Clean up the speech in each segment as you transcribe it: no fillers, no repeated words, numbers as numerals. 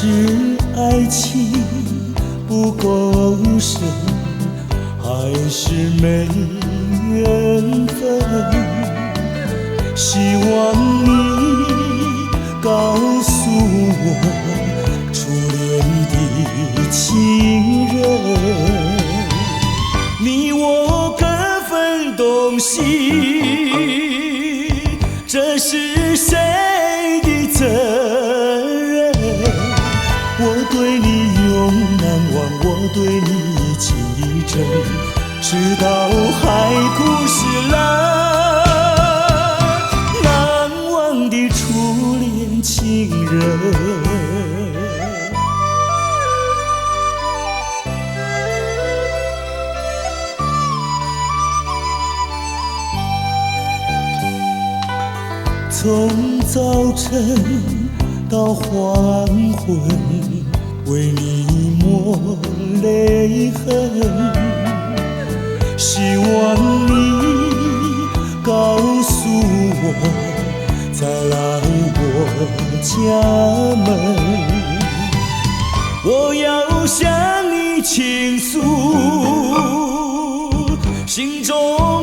是爱情不够深，还是没缘分？希望你告诉我，初恋的情人，你我各分东西，这是谁的责任？我对你永难忘，我对你情意真，直到海枯石烂，难忘的初恋情人。从早晨到黄昏，为你抹泪痕，希望你告诉我，再来我家门，我要向你倾诉心中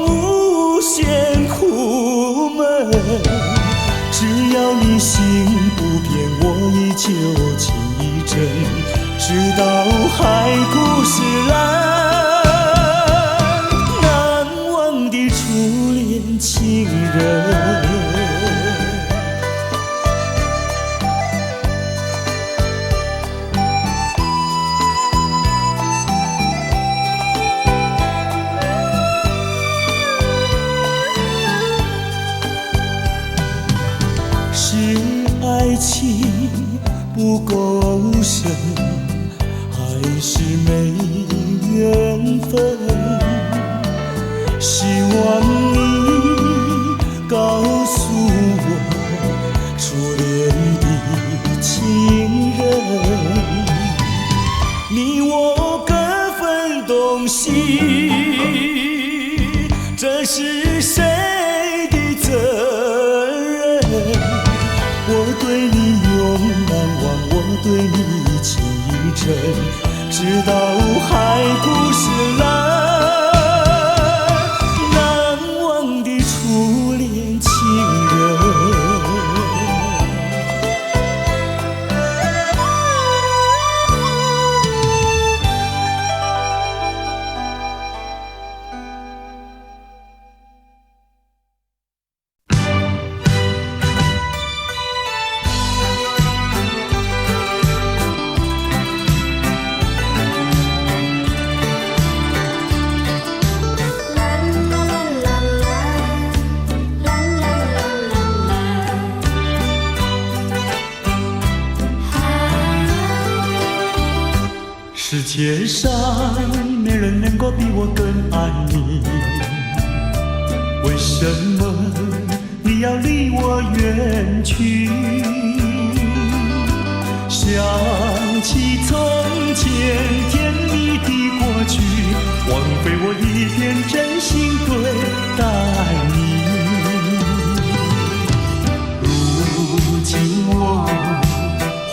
无限苦闷，只要你心不变，我依旧情意真，直到海枯石烂，难忘的初恋情人。是爱情不够深，还是没缘分？希望你告诉我，初恋的情人，你我各分东西，这是谁的责任？我对你永难忘，我对你情意真，直到海枯石烂，难忘的初恋情人。世界上没人能够比我更爱你，为什么你要离我远去？想起从前甜蜜的过去，枉费我一片真心对待你。如今我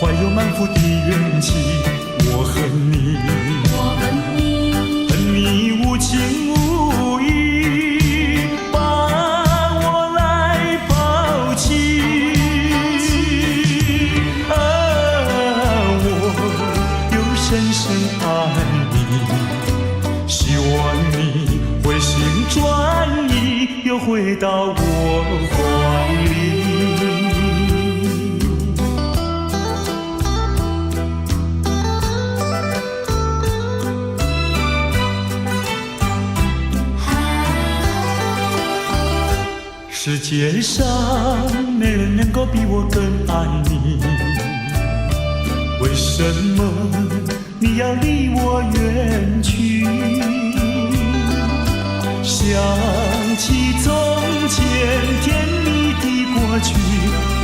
怀有满腹的怨气，我恨你，恨你无情无义，把我来抛弃。我又深深爱你，希望你回心转意，又回到我怀里。世界上没人能够比我更爱你，为什么你要离我远去？想起从前甜蜜的过去，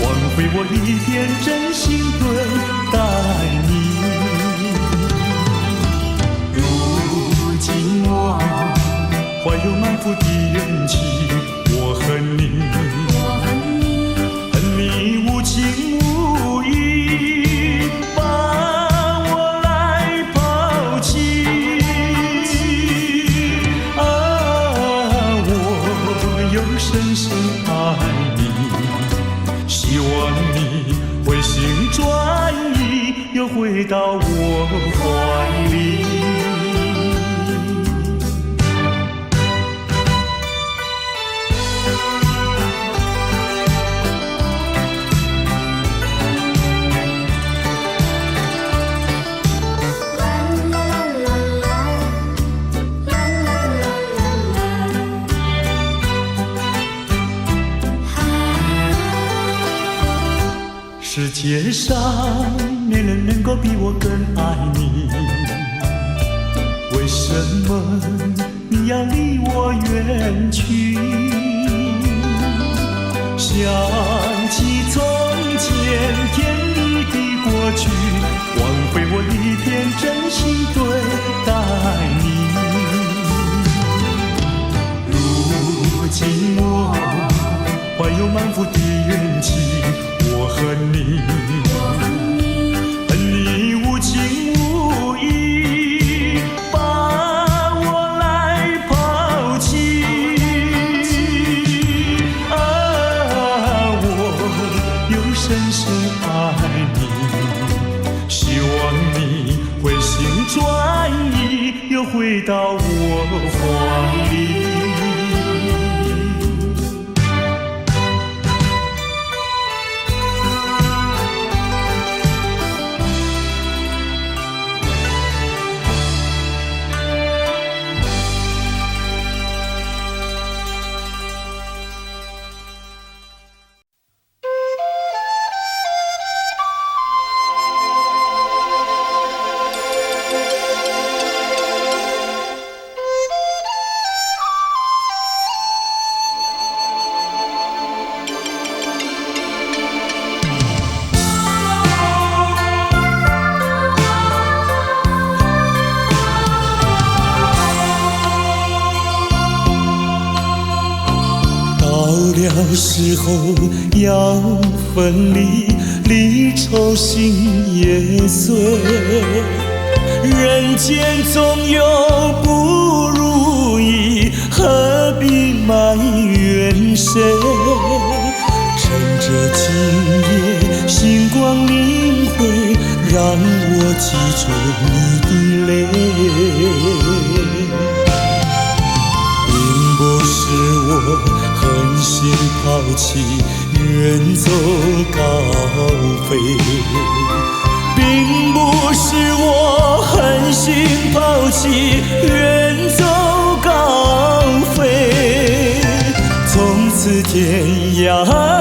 枉费我一片真心对待你。如今我怀有满腹的怨气，我恨你，恨你无情无义，把又回到我怀里。世界上没人能够比我更爱你，为什么你要离我远去？想起从前甜蜜的过去，挽回我一片真心对待你。如今我怀有满腹的怨气，我恨你无情无义，把我来抛弃。我又深深爱你，希望你回心转意，又回到我怀里。时候要分离，离愁心也碎。人间总有不如意，何必埋怨谁？趁着今夜星光明辉，让我记住你的泪。并不是我狠心抛弃，远走高飞，并不是我狠心抛弃，远走高飞。从此天涯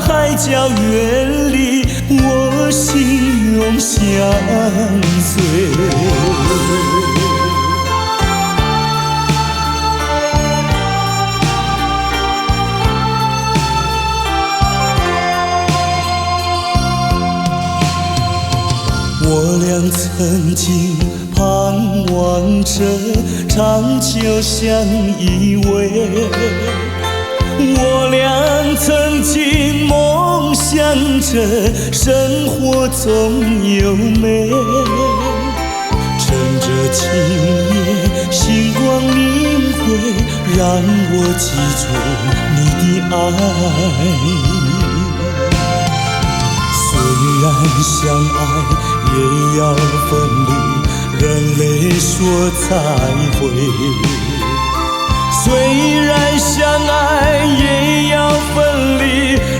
海角远离，我心永相随。我俩曾经盼望着长久相依偎，我俩曾经梦想着生活总有美。趁着今夜星光明辉，让我记住你的爱。虽然相爱也要分离，人泪说再会。虽然相爱也要分离，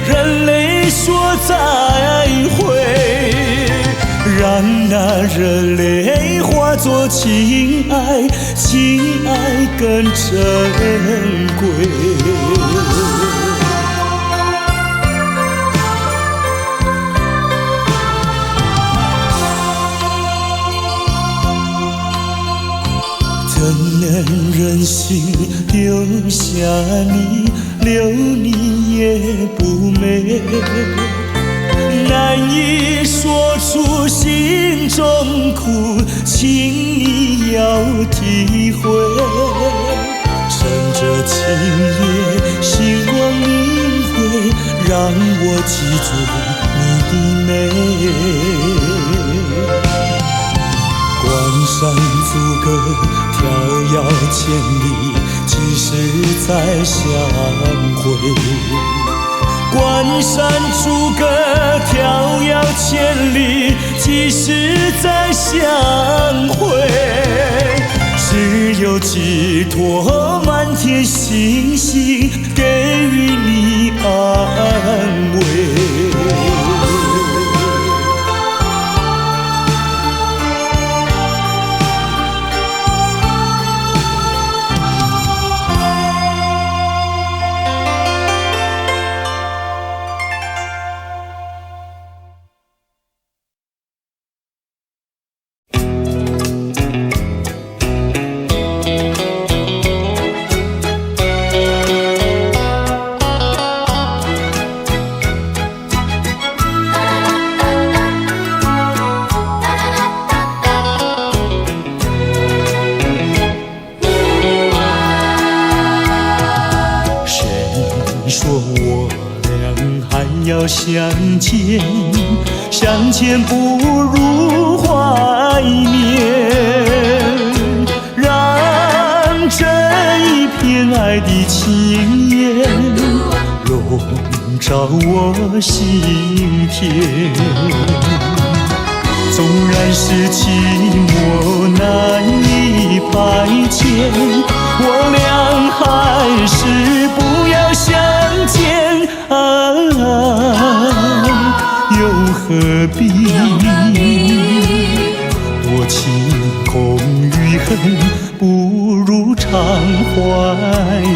人泪说再会。让那热泪化作情爱，情爱更珍贵。怎能忍心丢下你，留你也不美，难以说出心中苦，请你要体会。趁着今夜星光明辉，让我记住你的美。关山阻隔，飘摇千里，几时再相会？关山逐歌迢遥千里，几时再相会？只有寄托满天星星，给予你安慰。相见，相见不如怀念，让这一片爱的情缘笼罩我心田。纵然是寂寞难以排遣，我俩还是不要相见又何必多情空余恨，不如常怀念。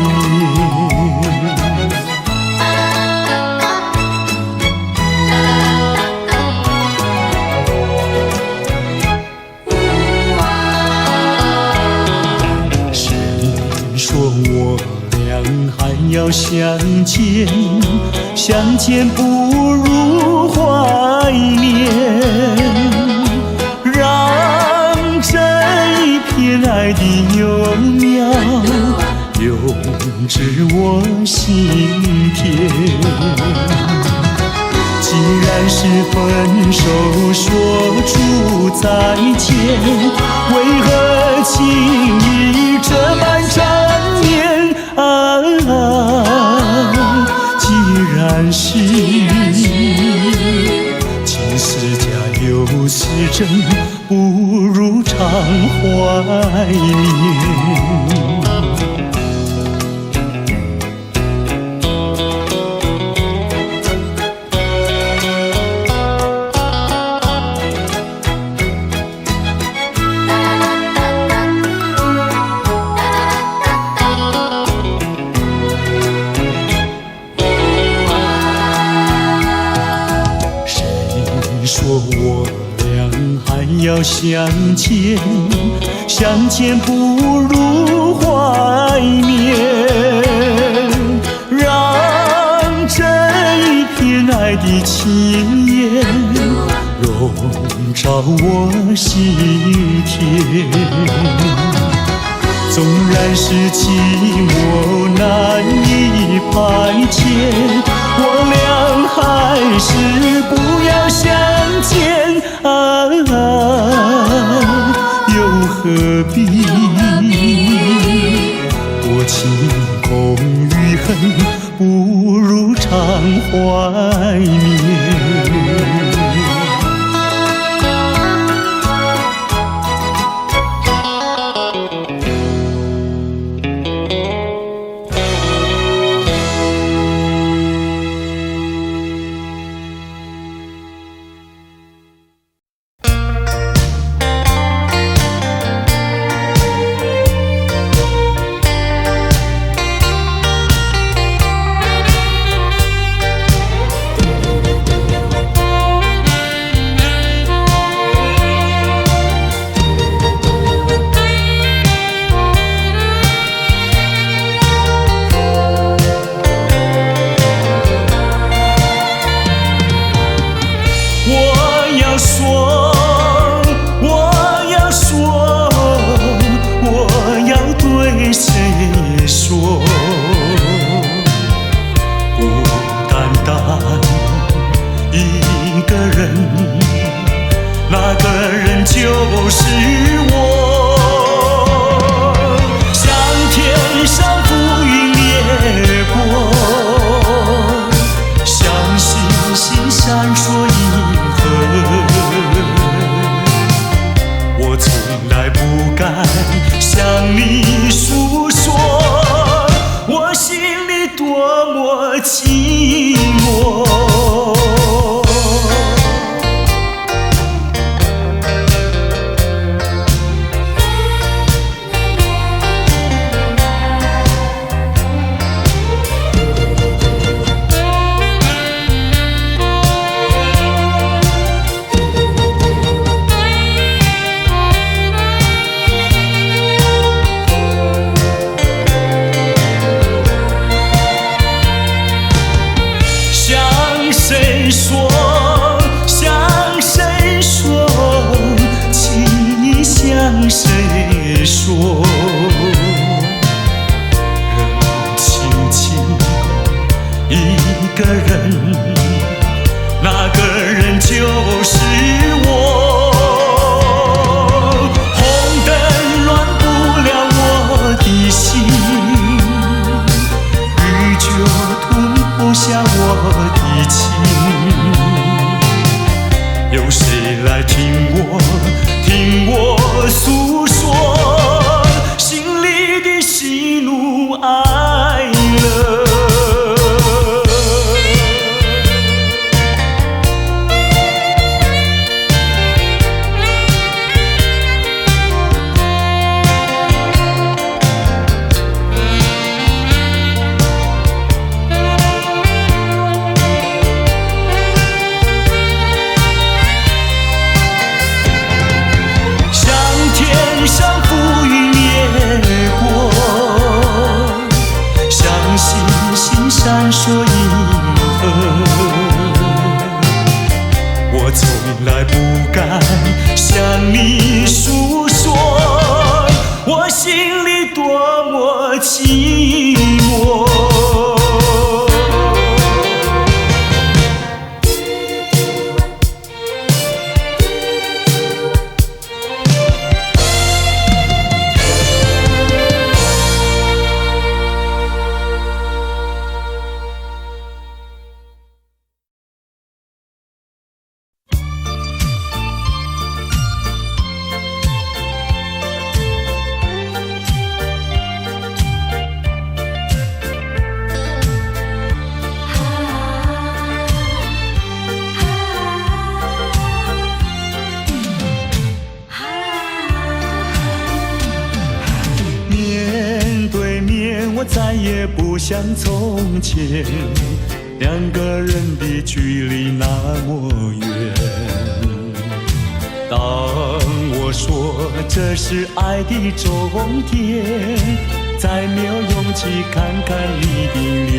谁说我俩还要相见？相见不如怀念，让这一片爱的幼苗永植我心田。既然是分手说出再见，为何情意这般缠绵既然是情是假又是真，不如常怀念。说我俩还要相见，相见不如怀念，让这一片爱的情缘笼罩我心田。纵然是寂寞难以排遣，我俩还是不要相见又何必多情空余恨，不如常怀念。就是我，像天上浮云掠过，像再也不像从前，两个人的距离那么远。当我说这是爱的终点，再没有勇气看看你的脸。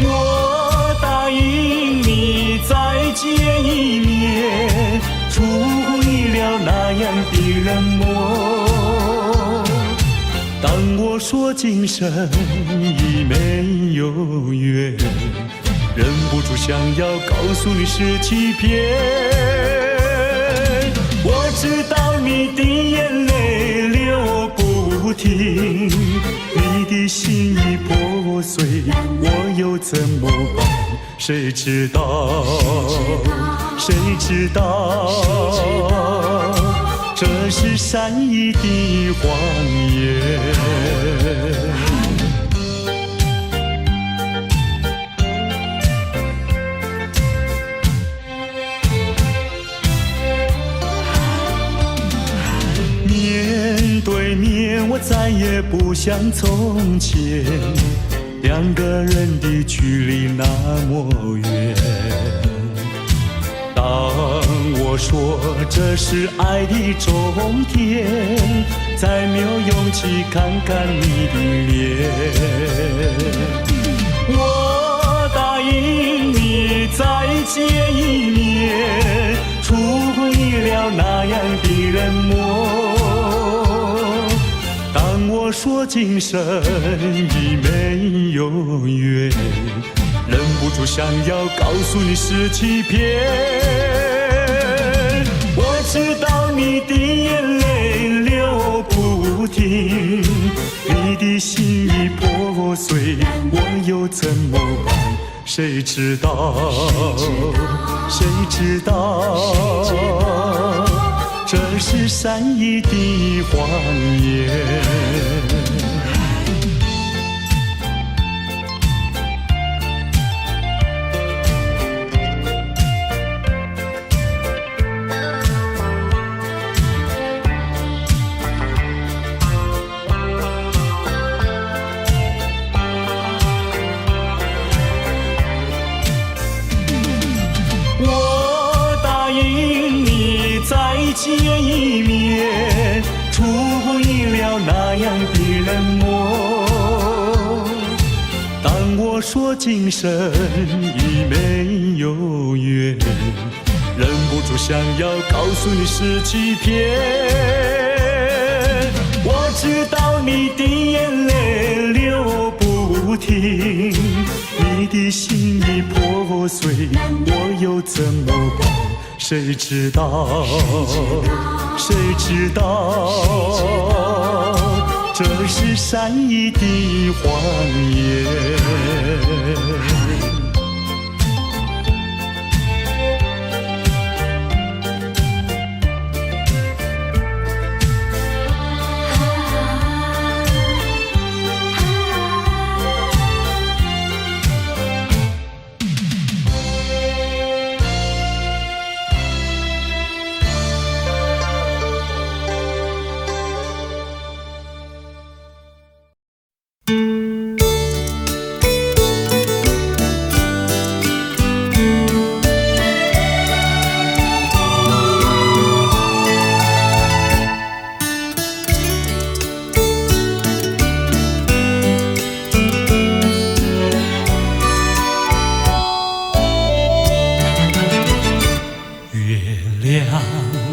我答应你再见一面，出乎意料那样的冷漠。当我说今生已没有缘，忍不住想要告诉你是欺骗。我知道你的眼泪流不停，你的心已破碎，我又怎么办？谁知道？谁知道？这是善意的谎言。面对面，我再也不像从前，两个人的距离那么远。当我说这是爱的终点，再没有勇气看看你的脸。我答应你再见一面，出乎意料那样的冷漠。当我说今生已没有缘，忍不住想要告诉你是欺骗。我知道你的眼泪流不停，你的心已破碎，我又怎么办？谁知道？谁知道？这是善意的谎言。见一面，出乎意料那样的冷漠。当我说今生已没有缘，忍不住想要告诉你是欺骗。我知道你的眼泪流不停，你的心已破碎，我又怎么办？谁知道？谁知道？这是善意的谎言。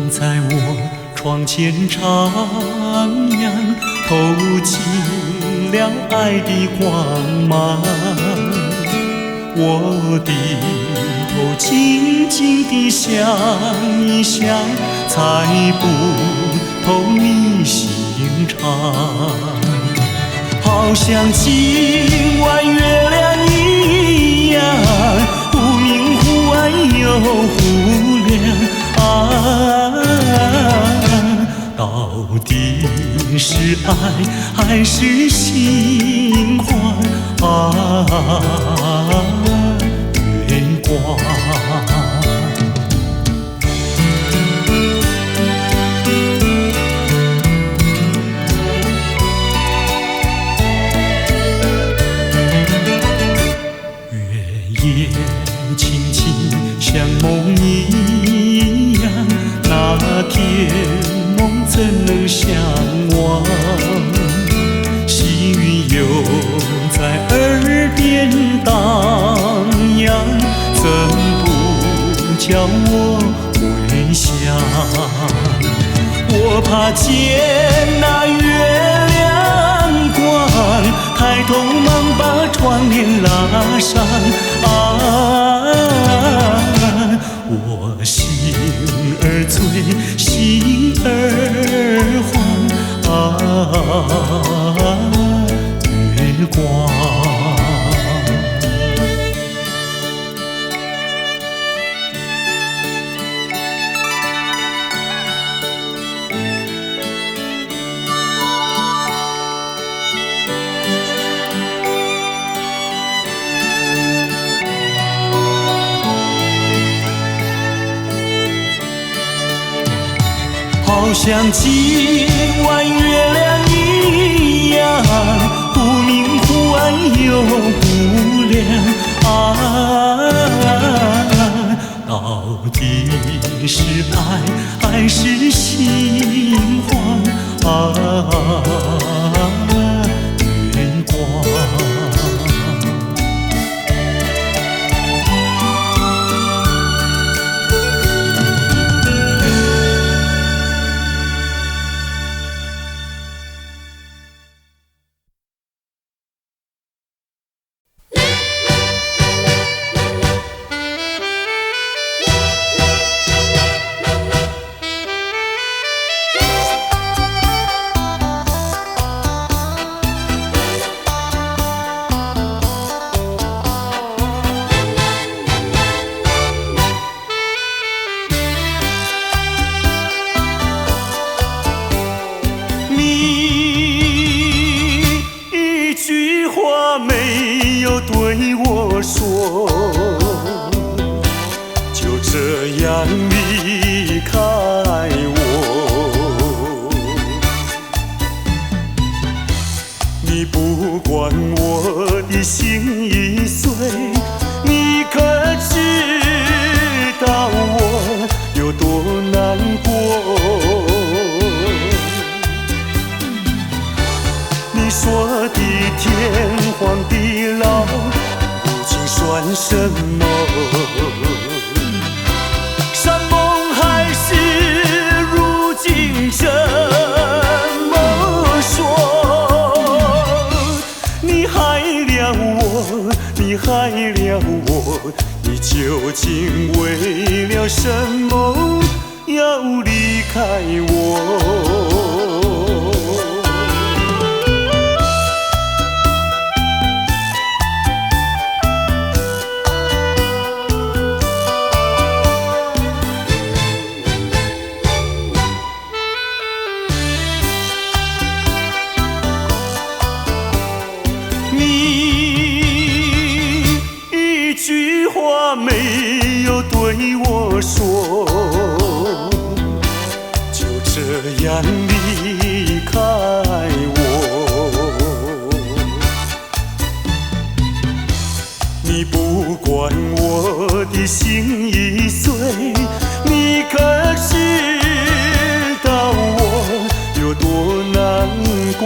在我窗前徜徉，透进了爱的光芒。我低头静静地想一想，猜不透你心肠。好像今晚月亮一样，忽明忽暗又忽亮。到底是爱还是心慌？月光。甜梦怎能相忘？细雨又在耳边荡漾，怎不叫我回想？我怕见那月亮光，抬头忙把窗帘拉上。我心儿醉，心儿慌，月光。好像今晚月亮一样，忽明忽暗又不亮。到底是爱还是心慌？月光。没有对我说，就这样离开我。你不管我的心已碎，你可知道我有多难过？你说的天荒地老，如今算什么？山盟海誓，如今怎么说？你害了我，你害了我，你究竟为了什么要离开我？没有对我说，就这样离开我。你不管我的心已碎，你可知道我有多难过？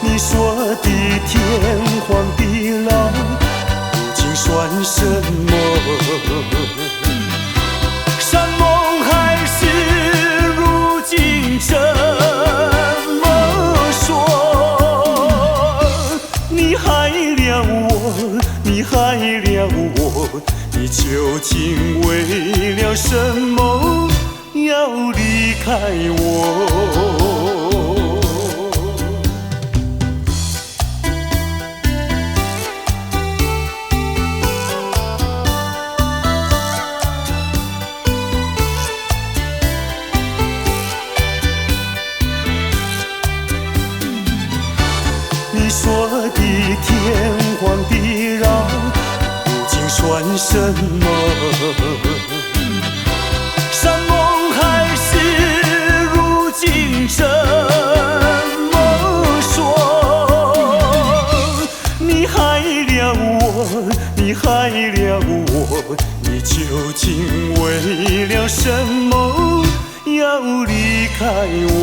你说的天荒地老，如今算什么？山盟海誓，如今怎么说？你害了我，你害了我，你究竟为了什么要离开我？你说的天荒地老，如今算什么？山盟海誓，如今怎么说？你害了我，你害了我。我，你究竟为了什么要离开我？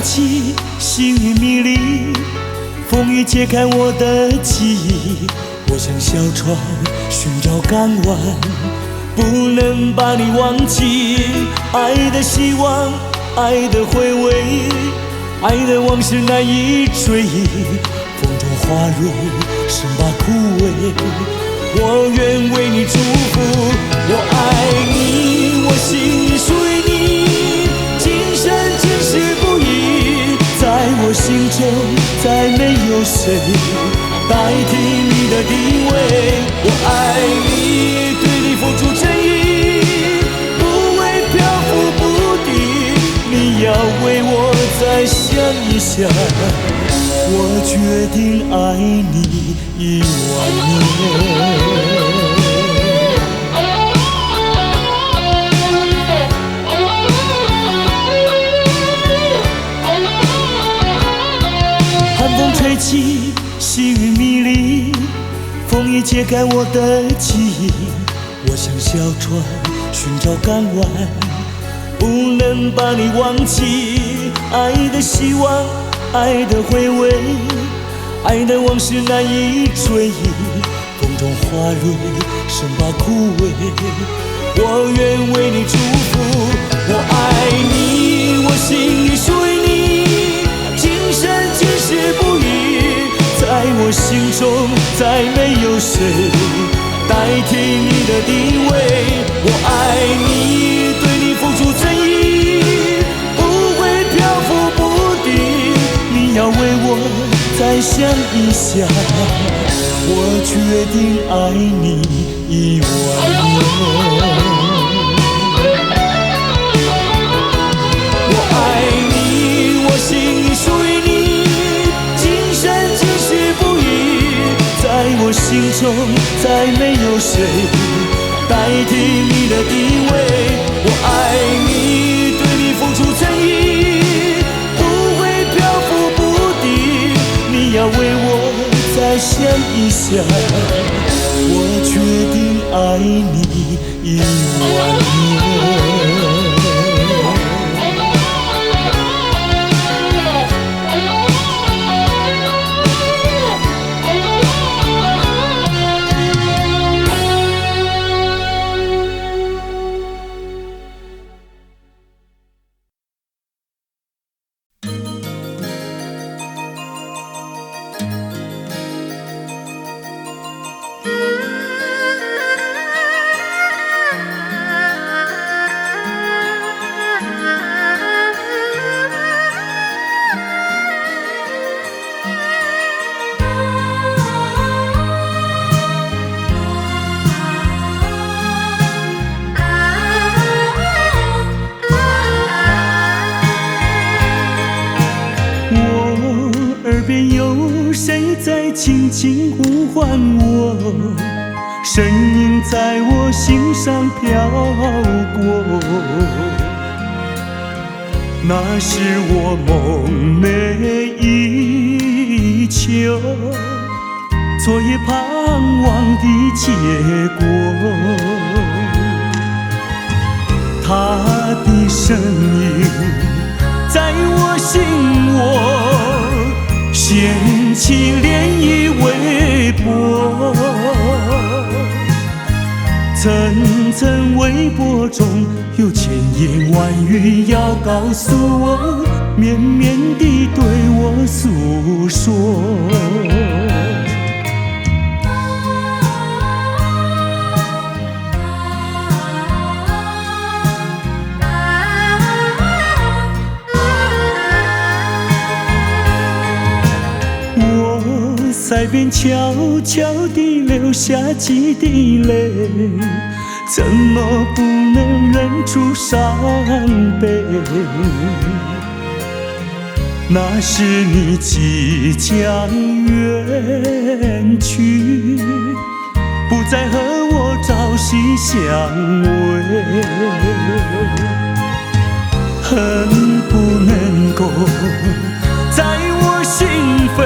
起，细雨迷离，风雨揭开我的记忆。我像小船寻找港湾，不能把你忘记。爱的希望，爱的回味，爱的往事难以追忆。风中花蕊生把枯萎，我愿为你祝福。我爱你，我心属于你，今生今世不移。在我心中再没有谁代替你的地位。我爱你，对你付出真意，不会漂浮不定。你要为我再想一想，我决定爱你10000年。吹起，细雨迷离，风雨揭开我的记忆。我像小船寻找港湾，不能把你忘记。爱的希望，爱的回味，爱的往事难以追忆。风中花蕊生把枯萎，我愿为你祝福。我爱你，我心里属于你，今生今世不移。在我心中再没有谁代替你的地位。我爱你，对你付出真意，不会漂浮不定。你要为我再想一想，我决定爱你10000年。我爱你，我心里属于你，今生今世不移。在我心中再没有谁代替你的地位。我爱你，对你付出真意，不会漂浮不定。你要为我再想一想，我决定爱你10000年。轻轻呼唤我，声音在我心上飘过。那是我梦寐以求，昨夜盼望的结果。他的声音在我心窝，掀起涟漪微波，层层微波中有千言万语要告诉我，绵绵地对我诉说。便悄悄地流下几滴泪，怎么不能忍住伤悲？那时你即将远去，不再和我朝夕相偎，恨不能够在我心扉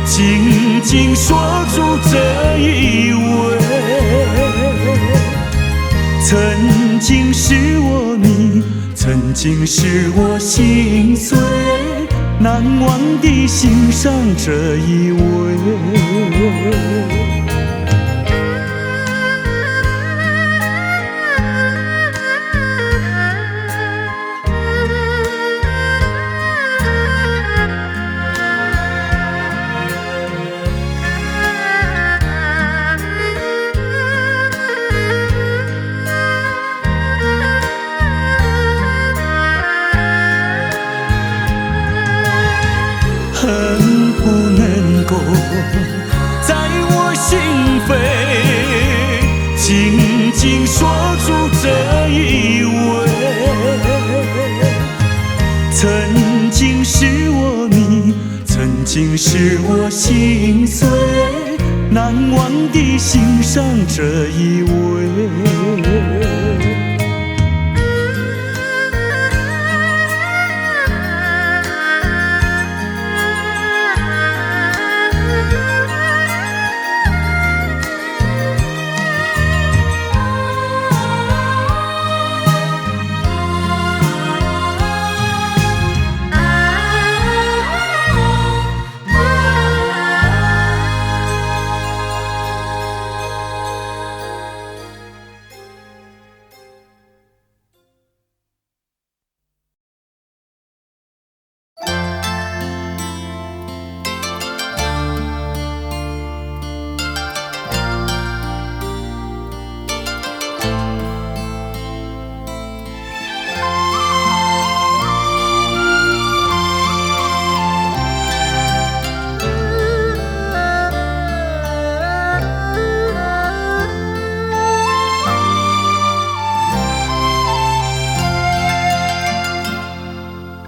紧紧锁住这一吻。曾经是我你，曾经是我心碎，难忘地欣赏这一位。恨不能够在我心扉紧紧锁住这一吻。曾经是我你，曾经是我心碎，难忘地欣赏这一位。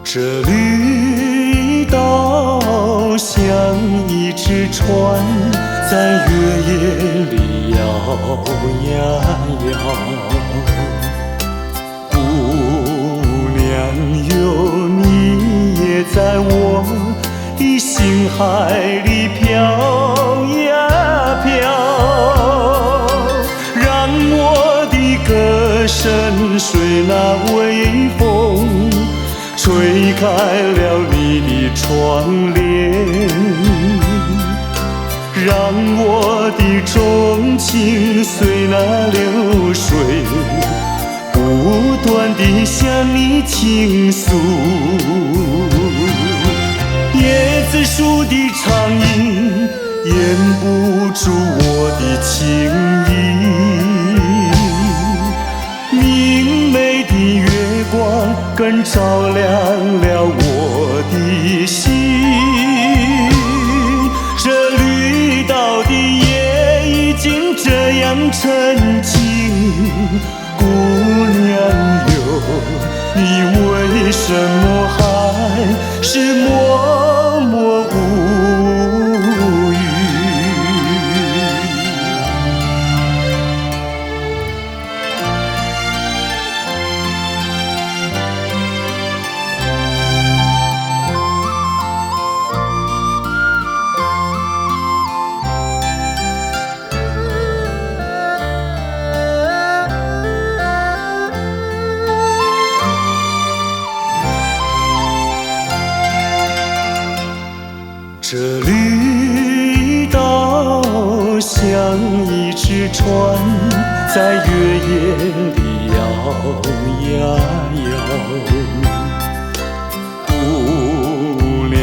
这绿岛像一只船，在月夜里摇呀摇。姑娘哟，你也在我的心海里飘呀飘，让我的歌声随那微风吹开了你的窗帘，让我的钟情随那流水不断地向你倾诉。椰子树的长影掩不住我的情意，明媚的月光更照亮了我的心。这绿岛的夜已经这样沉静，姑娘哟，你为什么还是默默无语？这绿岛像一只船，在月夜里摇呀摇。姑娘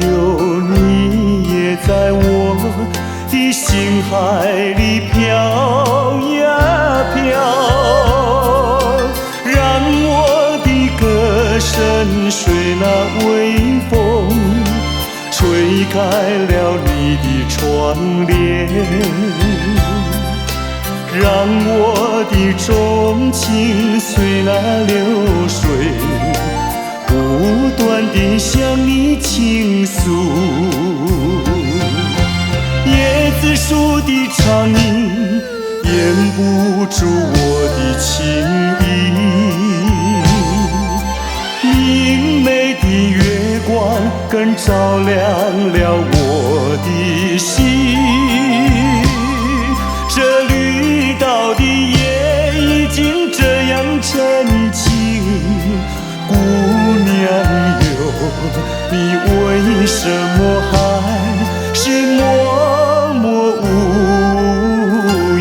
哟，你也在我的心海里飘呀飘，让我的歌声随那微风吹开了你的窗帘，让我的钟情随那流水，不断地向你倾诉。椰子树的长影掩不住我的情意，明媚的月光更照亮了我的心。这绿岛的夜已经这样沉静，姑娘哟，你为什么还是默默无语？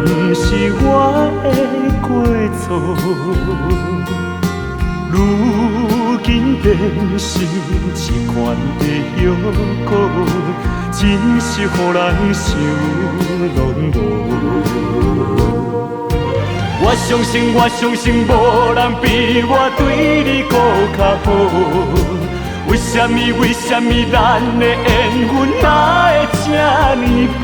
不是我的过错，如今变成一款的药膏，真是予人想拢无。我相信，无人比我对你搁较好。为什么咱的缘分哪会这呢薄？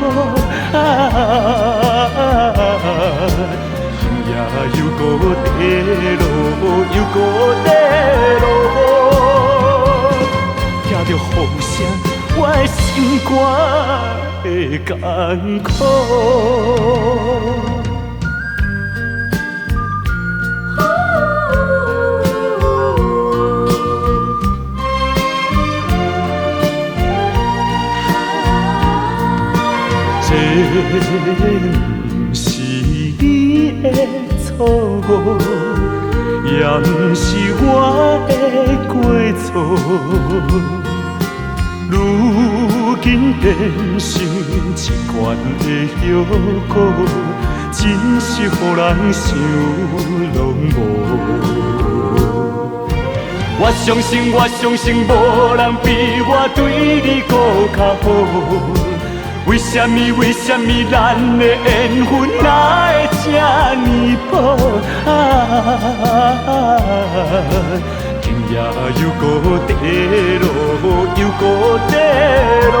今夜又搁地落，又搁地落，听着风声，我的心肝会艰苦。这不是你的错误，也不是我的过错。如今变成一罐的药膏，真是予人想拢无。我相信，无人比我对你搁较好。为什么咱的缘分哪会这呢薄？今夜又搁地落，又搁地落，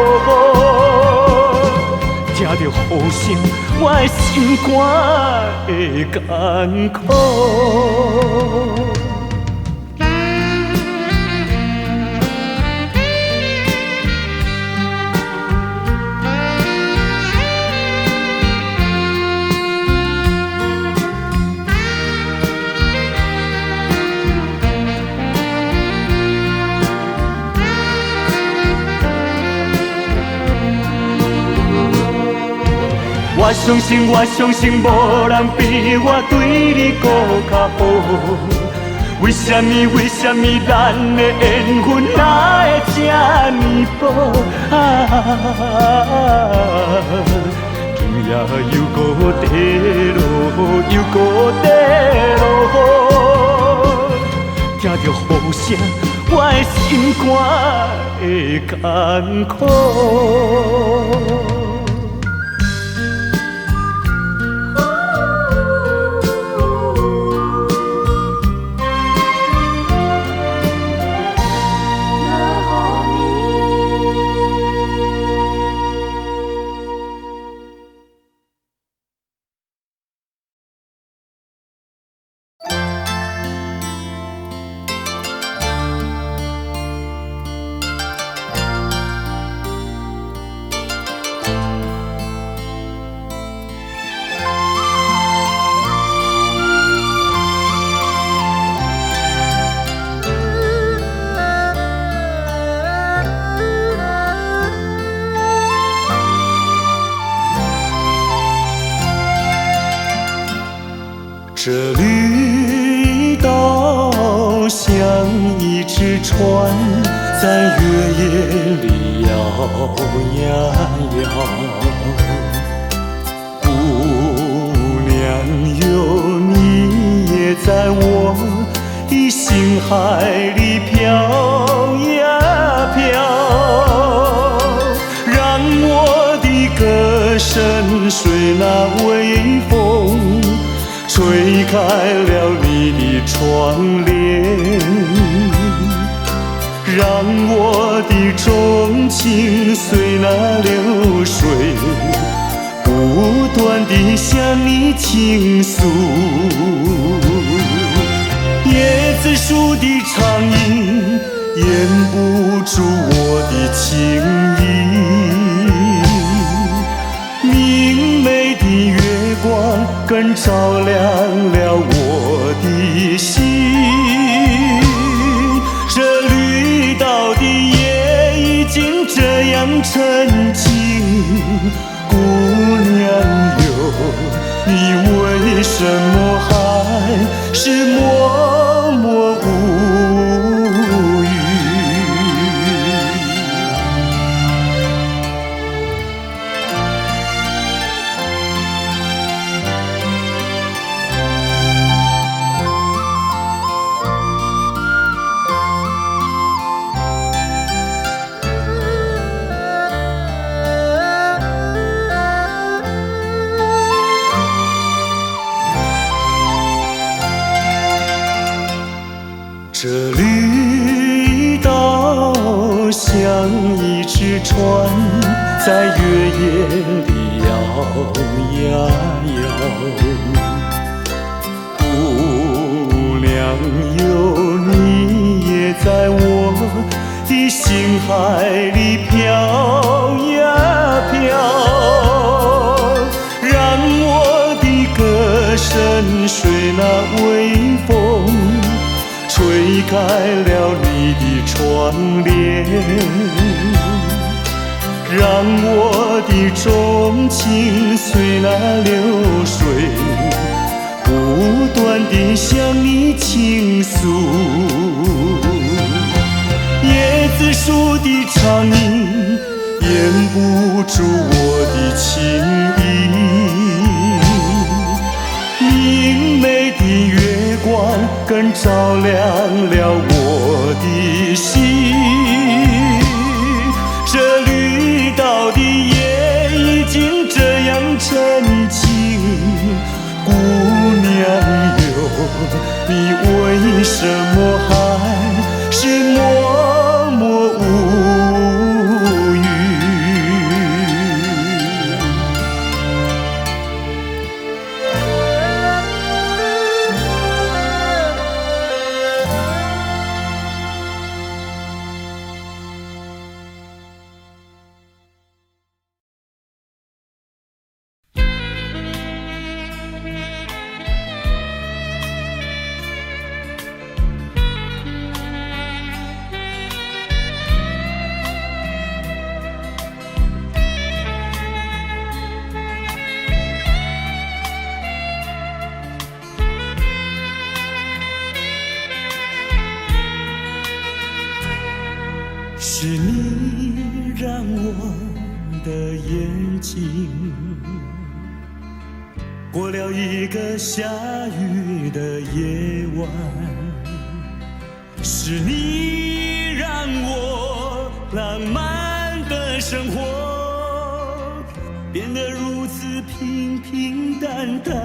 听着雨声，我的心肝会艰苦。我相信，无人比我对你搁较好。为什么咱的缘分哪会这呢薄？今夜又搁地落，又搁地落，听着雨声，我的心肝会艰苦。只船在月夜里摇呀摇。姑娘哟，你也在我的心海里飘呀飘，让我的歌声随那微风吹开了你的窗帘，让我的钟情随那流水不断地向你倾诉。椰子树的长影掩不住我的情意，明媚的月光更照亮了我的心。这绿岛的夜已经这样沉静，姑娘哟，你为什么还是默默无语？这绿岛像一只船，在月夜里摇呀摇。姑娘哟，你也在我的心海里飘呀飘，让我的歌声随那微风吹开了你的窗帘，让我的钟情随那流水不断地向你倾诉。椰子树的长影掩不住我的情意，明媚的月光更照亮了我的心。这绿岛的夜已经这样沉静，姑娘哟，你为什么还是默默无语？是你让我的眼睛过了一个下雨的夜晚，是你让我浪漫的生活变得如此平平淡淡。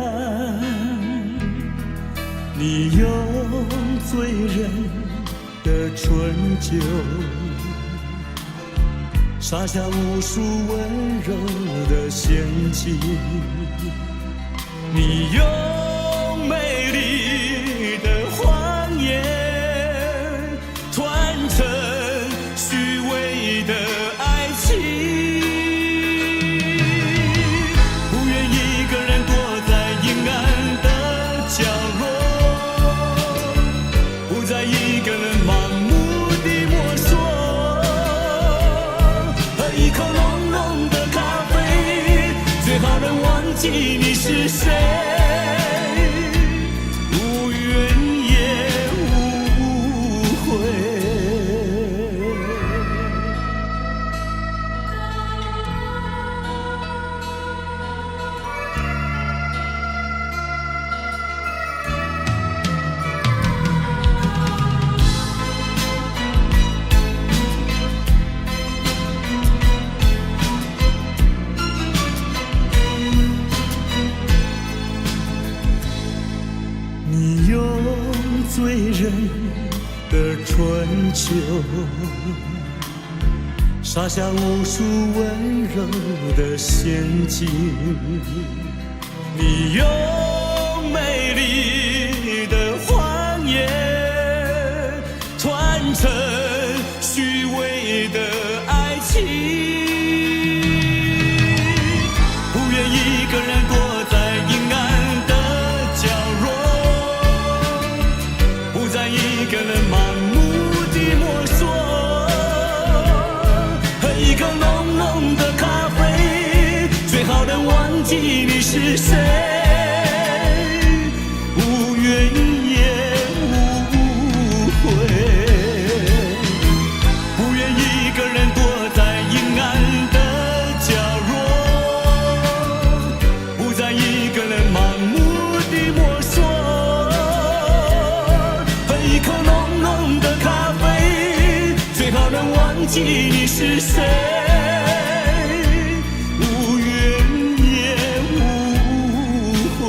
你用醉人的醇酒洒下无数温柔的陷阱，你用美丽的谎言团成虚伪的爱情，不愿一个人躲在阴暗的角落，不再一个人盲目地摸索，喝一口浓浓的咖啡，最好能忘记你是谁，无怨也无悔。撒下无数温柔的陷阱。你用美丽的谎言传承虚伪的爱情，不愿一个人躲在阴暗的角落，不再一个人盲目地摸索，喝一口浓浓的咖啡，最好能忘记你是谁，无怨也无悔，不愿一个人躲在阴暗的角落，不再一个人盲目地摸索，喝一口浓浓的咖啡，最好能忘记你是谁，无怨也无悔。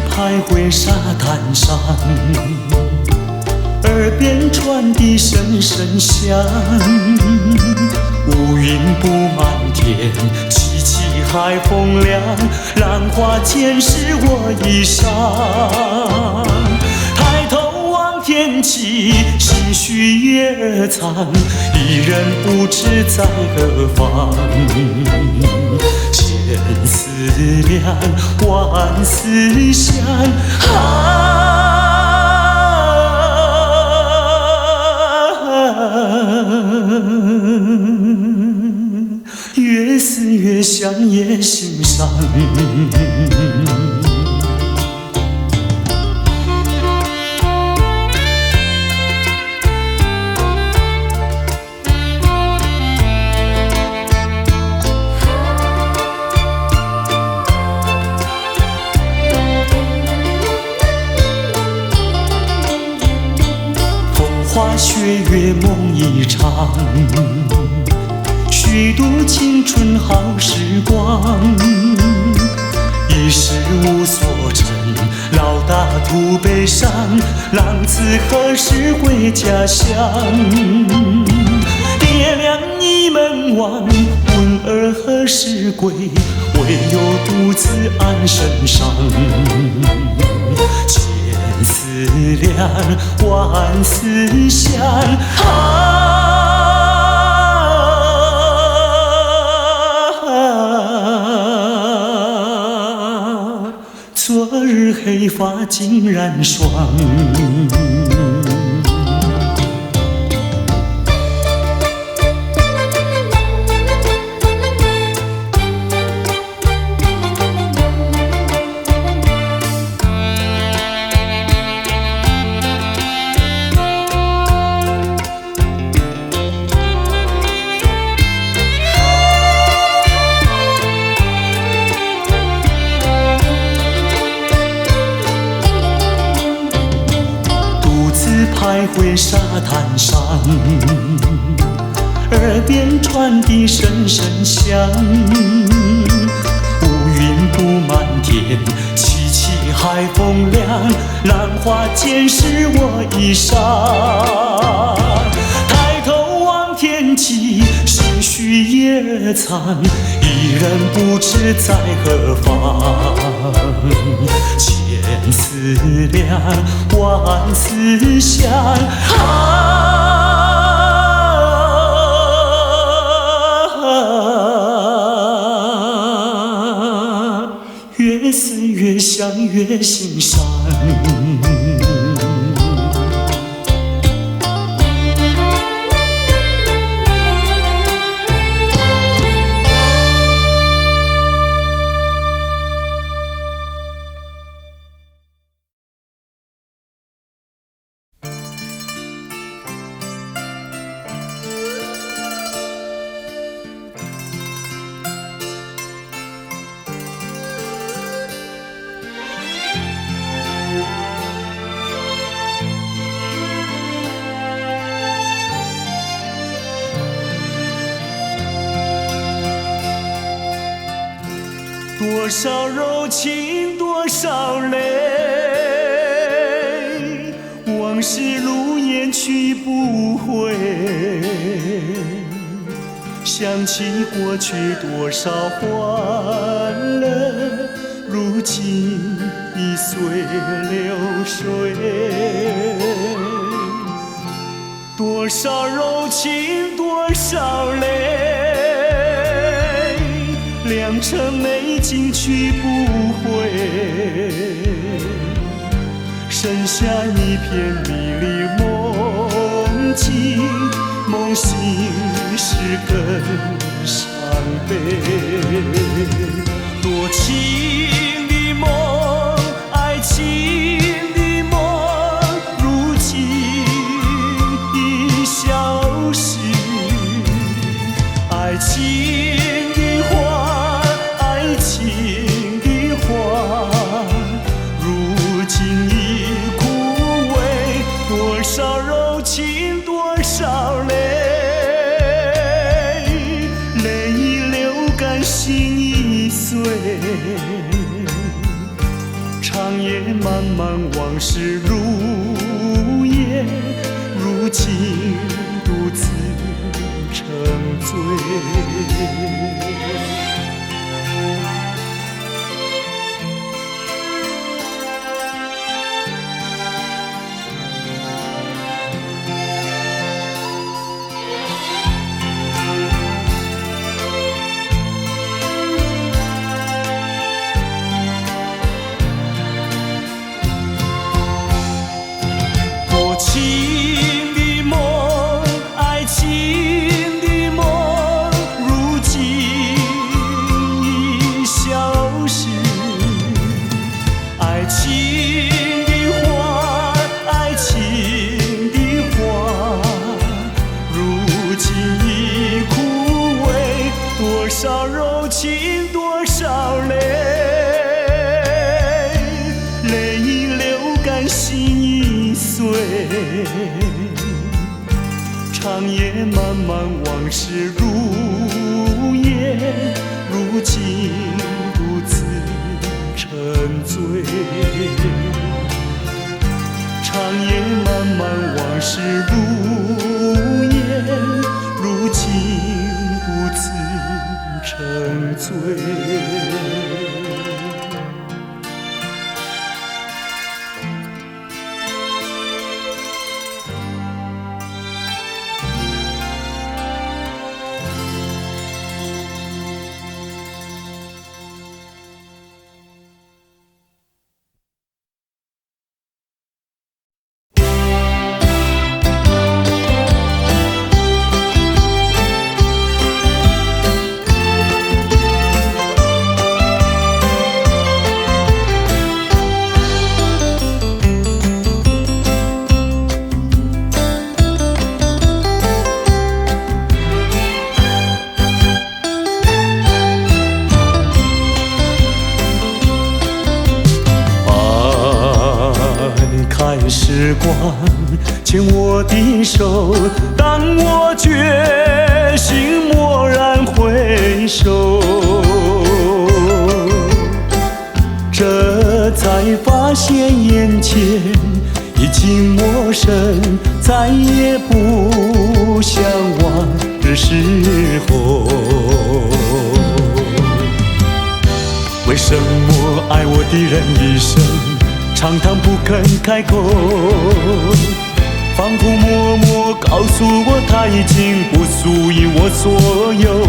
徘徊沙滩上，耳边传递声声响，乌云布满天，凄凄海风凉，浪花溅湿我衣裳。抬头望天际，心绪也藏，一人不知在何方。千思量，万思想，越思越想也心伤。雪月梦一场，虚度青春好时光。一时无所成，老大徒悲伤，浪子何时回家乡？爹娘倚门望，问儿何时归？唯有独自安身上。千思量，万思想，昨日黑发竟然霜。徘徊沙滩上，耳边传递声声响，乌云布满天，凄凄海风凉，浪花溅湿我衣裳。抬头望天际，心绪也藏，一人不知在何方。千思量，万思想，越思越想越心伤。多少柔情多少泪，往事如烟去不回。想起过去多少欢乐，如今已随流水。多少柔情多少泪，良辰美景去不回，剩下一片迷离梦境，梦醒时更伤悲。多情的梦，爱情的梦，如今已消失。爱情的花，爱情的花，如今已枯萎。多少柔情多少泪，泪已流干心已碎。长夜漫漫往事如烟，如今独自沉醉。多情的梦，爱情的梦，如今已消失。爱情的花，爱情的花，如今已枯萎。多少柔情多少泪，泪已流干心已碎。长夜漫漫往事如烟，如今独自沉醉。长夜漫漫往事如烟，如今独自沉醉。时光牵我的手，当我决心蓦然回首，这才发现眼前已经陌生，再也不想往日时候。为什么爱我的人一生常常不肯开口，仿佛默默告诉我他已经不属于我所有，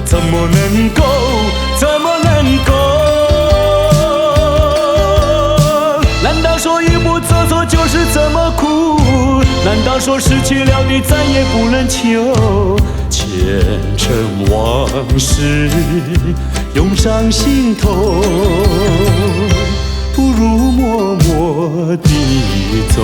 怎么能够，怎么能够？难道说一不做错就是这么苦？难道说失去了你再也不能求？前尘往事涌上心头，不如默默地走。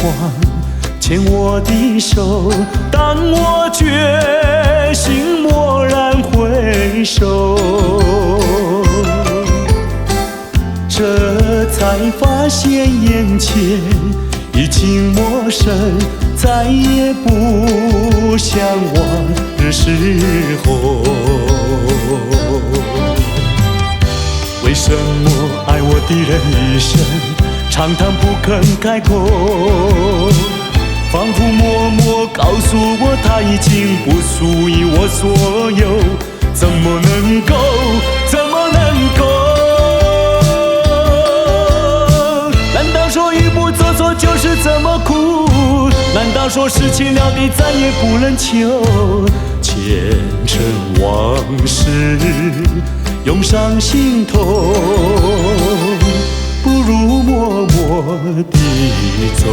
光，牵我的手。当我决心蓦然回首，这才发现眼前已经陌生，再也不像往日时候。为什么爱我的人一生常常不肯开口，仿佛默默告诉我他已经不属于我所有，怎么能够，怎么能够？难道说一步走错就是这么苦？难道说事情了的再也不能求？前尘往事涌上心头，不如默默地走。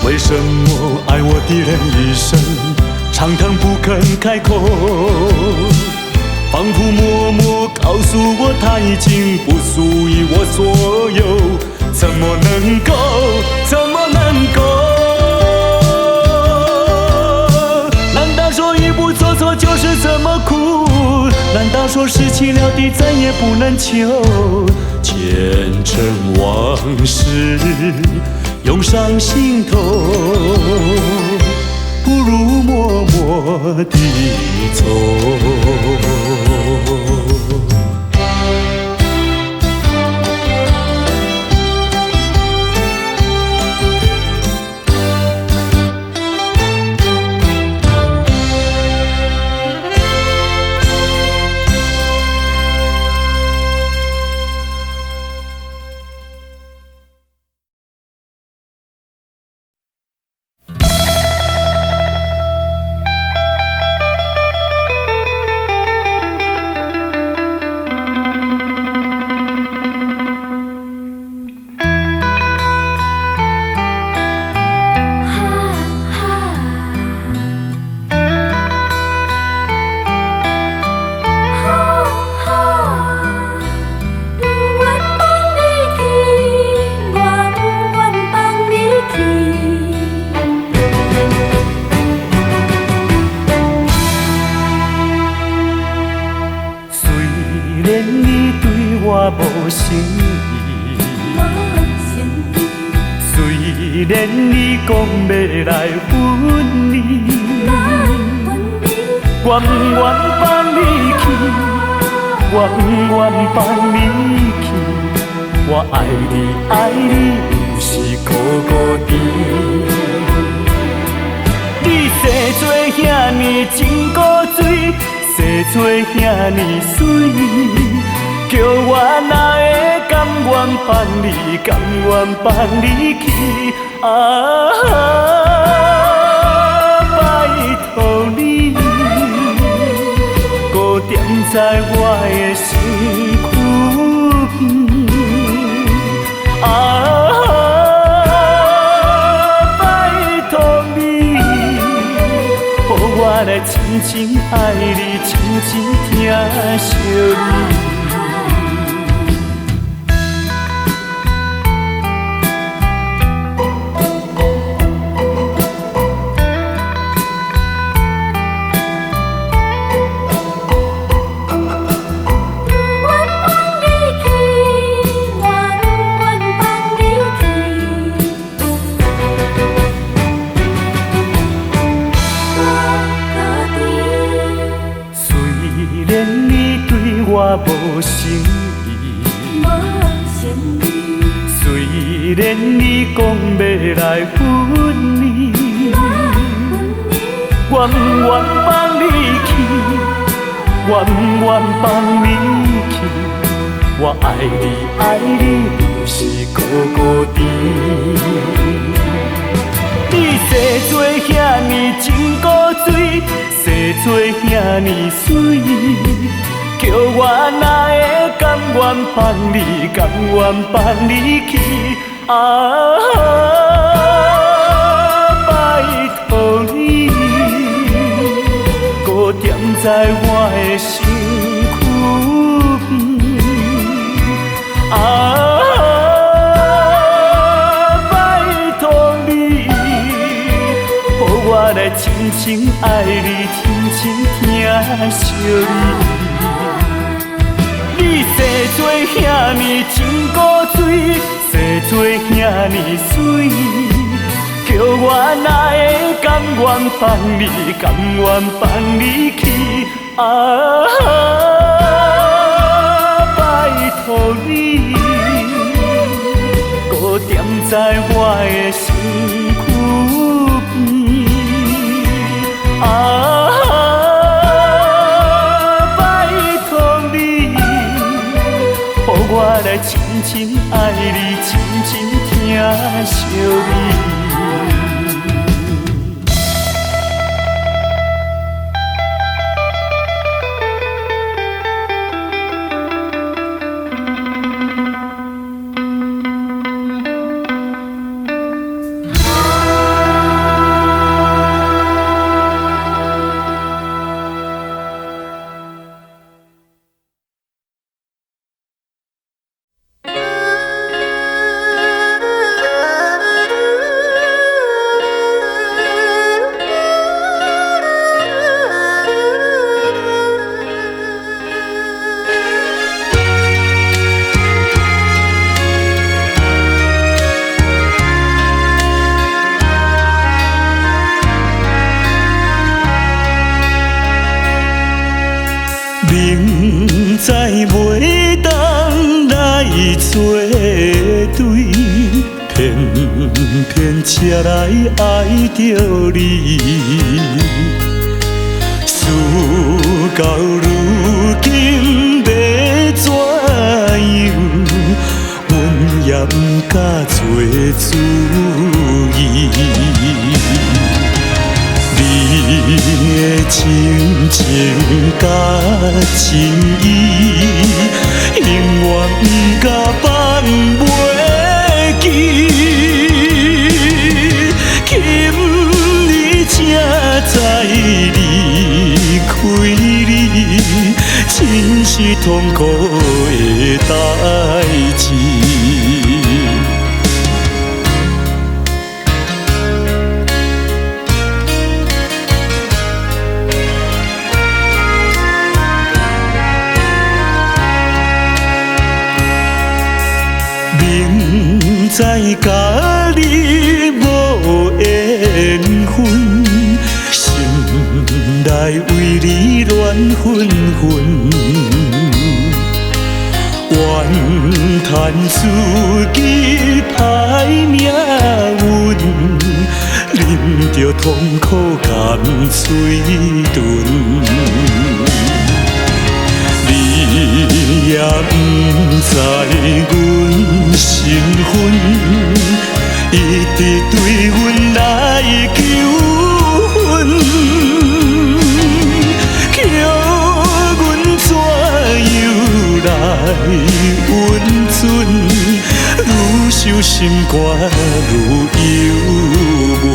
为什么爱我的人一生常常不肯开口，仿佛默默告诉我他已经不属于我所有，怎么能够，怎么能够？难道说一步走错就是这么苦？难道说事情了的再也不能求？前尘往事涌上心头，不如默默地走。无心意，虽然你讲要来分离，我不愿放你去，我不愿放你去。我爱你，爱你，不是孤孤单。你生做遐尼真古锥，生做遐尼水。叫我哪会甘愿放你，甘愿放你去？拜托你，搁踮在我的身躯边。拜托你，予我来真真爱你，真真疼惜你。我无心意，虽然你讲要来分离，我不愿放你去，我不愿放你去。我爱你，爱你，不是孤孤单。生做遐尼真古锥，生做遐尼水，叫我哪会甘愿放你，甘愿放你去？拜托你，搁踮在我的身躯边。拜托你，予我来深深爱你，深深疼惜你。你生做遐尼真古锥，生做遐尼水，叫我哪会甘愿放你，甘愿放你去？拜托你，搁踮在我的身躯边。拜托你，予我来深深爱你，深深疼惜你。明知袂当来作对，偏偏才来爱着你。事到如今要怎样？阮也毋敢做主意。你的深情甲真意，永远毋敢放袂记。今日才知离开你，真是痛苦的代志。明知甲你无缘分，心内为你乱纷纷，怨叹自己歹命运，忍着痛苦甘嘴唇。你也不知阮身份，一直对阮来求婚，叫阮怎样来温存？愈想心肝愈忧闷。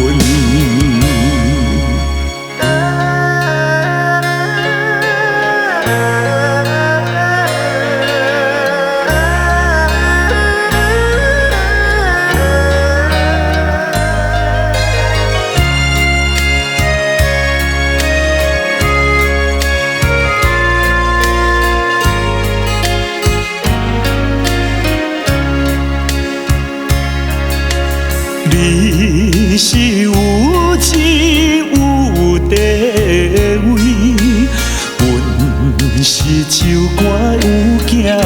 你是有智有地位，阮是酒馆有囝儿，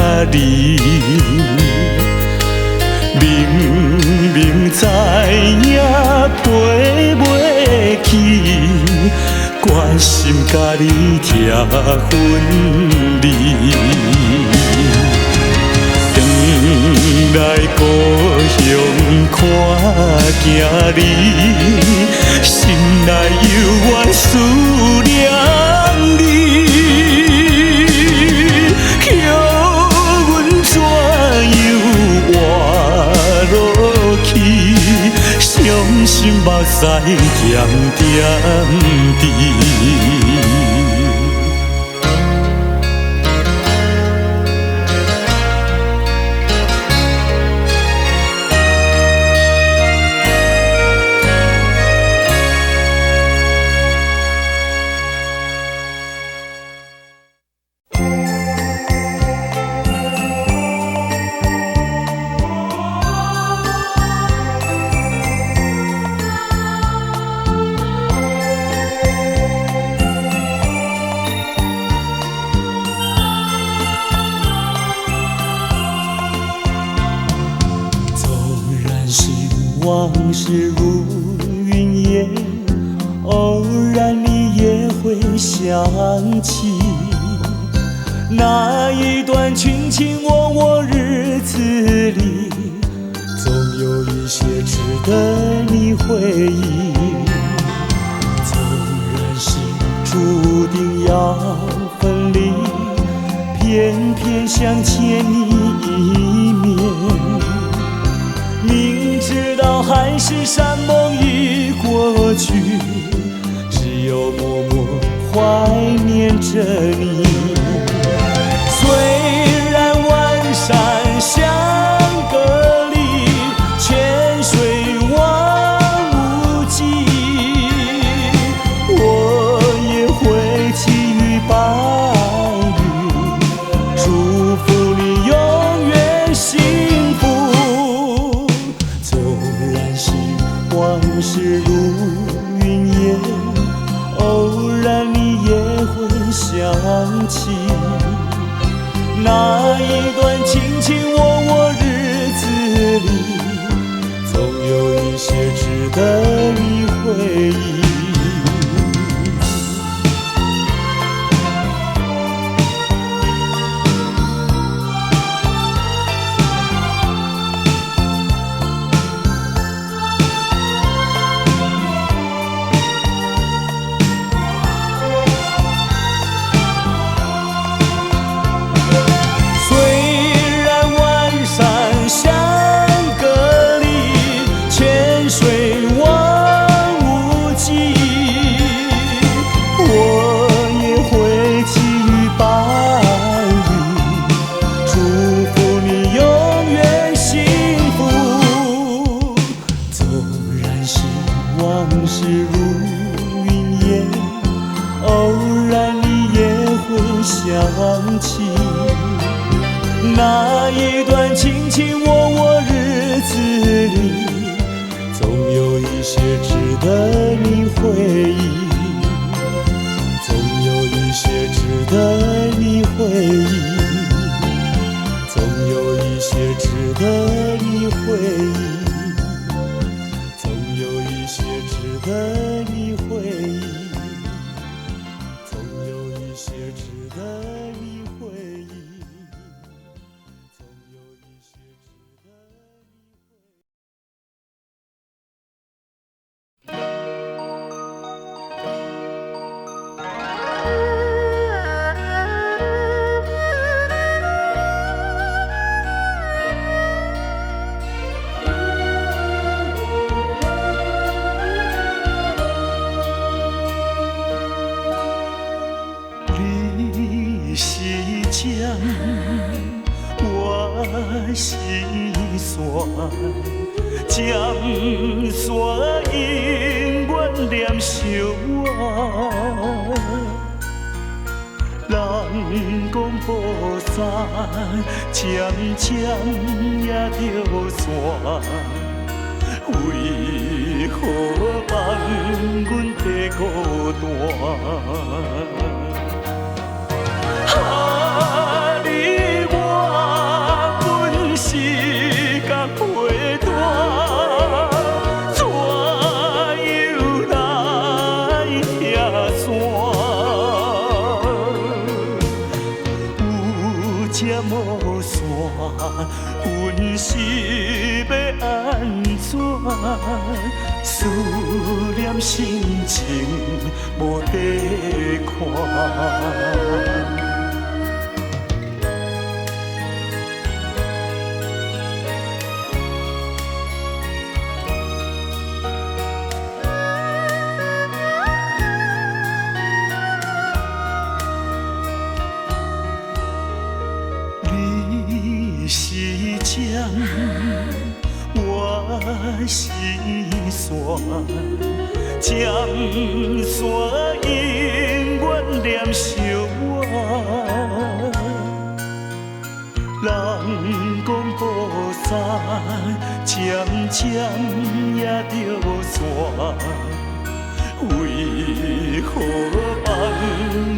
明明知影陪袂起，关心甲你拆分离。来故乡看行你，心内犹原思念你，叫阮怎样活落去？伤心目屎咸点滴。往事如云烟，偶然你也会想起那一段卿卿我我日子里，总有一些值得你回忆。纵然是注定要分离，偏偏想见你一面。明知道海誓山盟已过去，只有默默怀念着你。虽然万山相隔离，千水望无际，我也会寄予白云，祝福你永远幸福。往事如云烟，偶然你也会想起那一段卿卿我我日子里，总有一些值得你回忆。往事如云烟，偶然你也会想起那一段卿卿我我日子里，总有一些值得你回忆，总有一些值得你回忆，总有一些值得你回忆。值得你回忆，总有一些值得你回忆，总有一些值得我是山，尖山永远念相偎。人讲步山，渐渐也着山，为何放阮在孤单？这无山，阮阮是要安怎？思念心情无地看。我是线，针线永远连相我。人讲雨伞渐渐也着线，为何放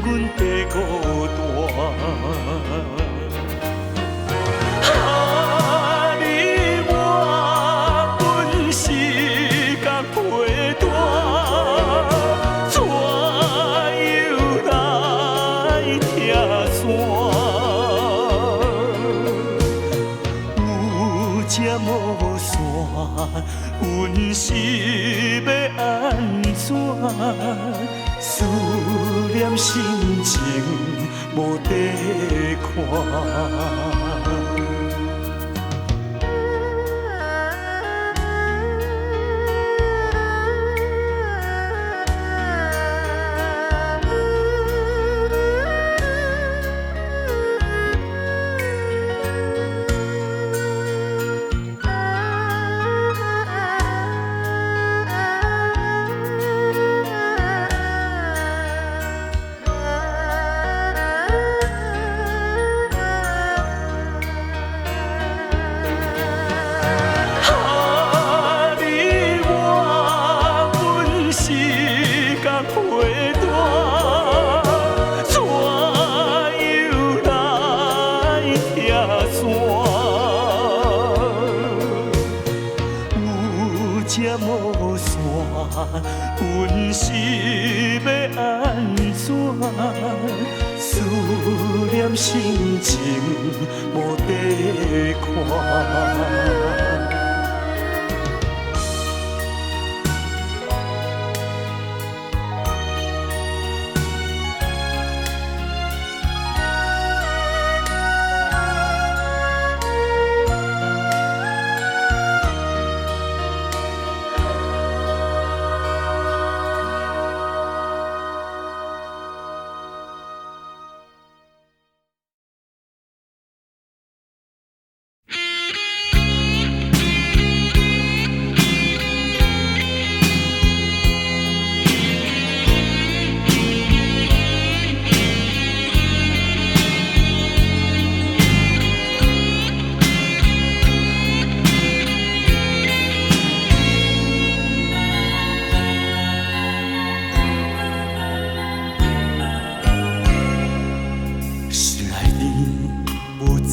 阮地孤单？无线，阮是要安怎？思念心情无地看。无线，阮是要安怎？思念心情无地看。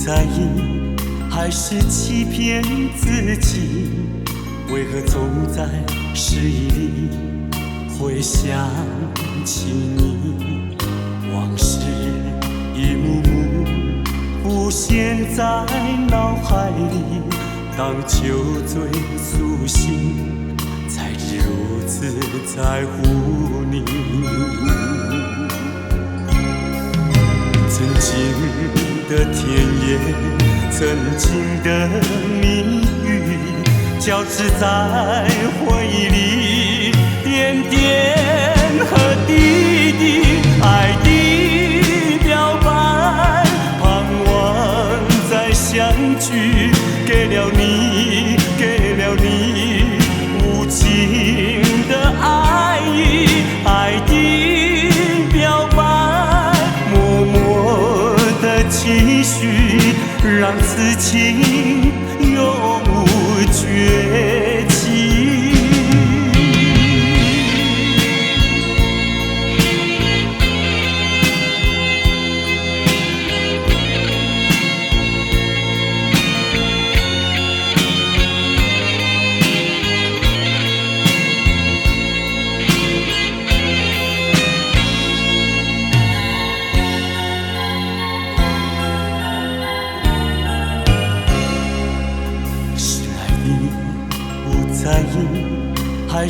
在意还是欺骗自己？为何总在失意里会想起你？往事一幕幕浮现在脑海里，当酒醉苏醒，才知如此在乎你。曾经的甜言，曾经的蜜语，交织在回忆里，点点和滴滴，爱的表白，盼望再相聚，给了你，给了你无尽的爱意，爱的表白，默默的期许，让此情永无绝期。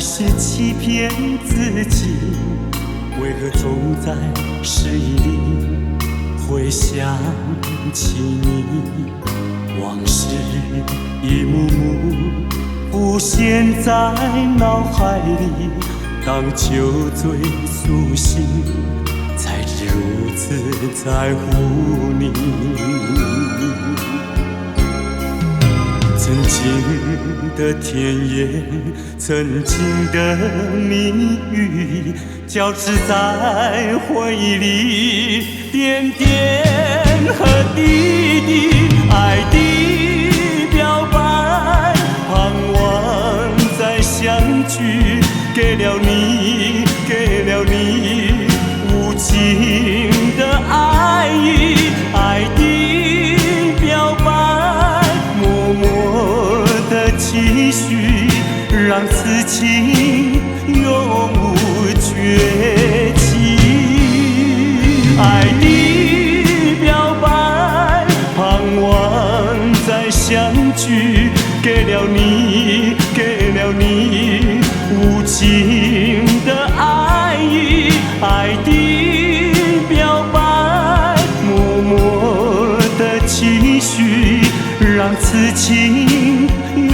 是欺骗自己？为何总在失意里会想起你？往事一幕幕浮现在脑海里，当酒醉苏醒，才知如此在乎你。曾经的甜言，曾经的蜜语，交织在回忆里，点点和滴滴，爱的表白，盼望再相聚，给了你，给了你无尽的爱意，爱的表白，默默的期许，让此情永无绝期。爱的表白，盼望再相聚，给了你，给了你无尽的爱意，爱的表白，默默的期许，让此情永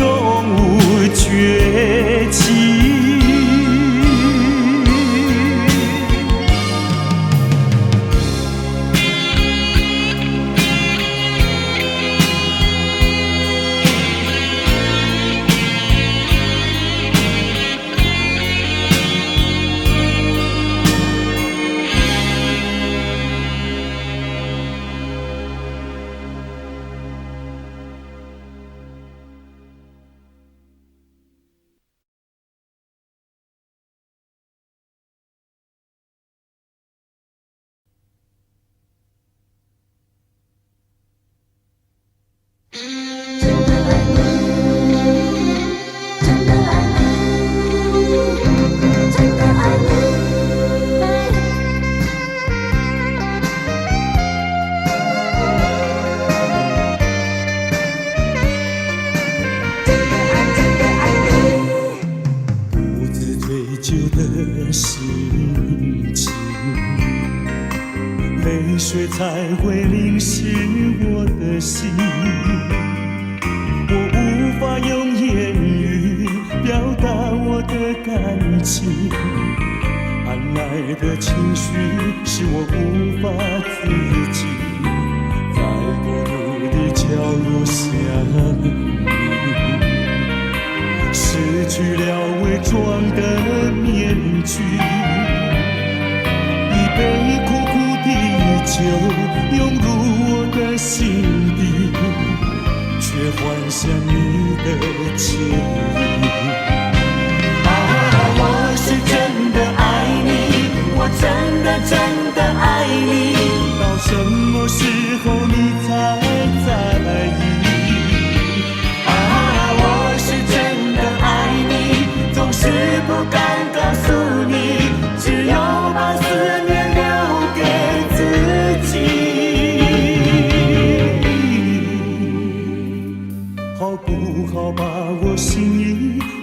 无绝期。泪水才会淋湿我的心，我无法用言语表达我的感情，按捺的情绪使我无法自己，在孤独的角落想你，失去了伪装的面具，一杯苦苦的酒涌入我的心底，却幻想你的歉意。啊，我是真的爱你，我真的真的爱你，到什么时候你才在意？啊，我是真的爱你，总是不敢告诉你，只有把思念留给自己。好不好把我心意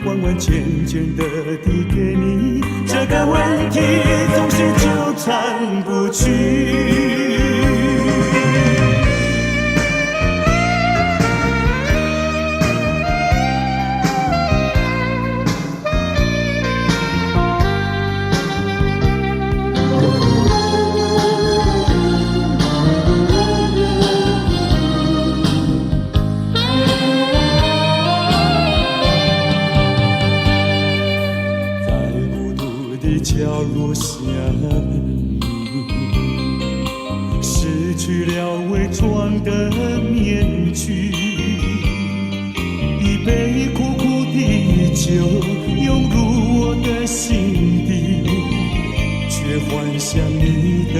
完完全全的递给你？这个问题总是纠缠不去。角落想你，失去了伪装的面具，一杯苦苦的酒涌入我的心底，却幻想你的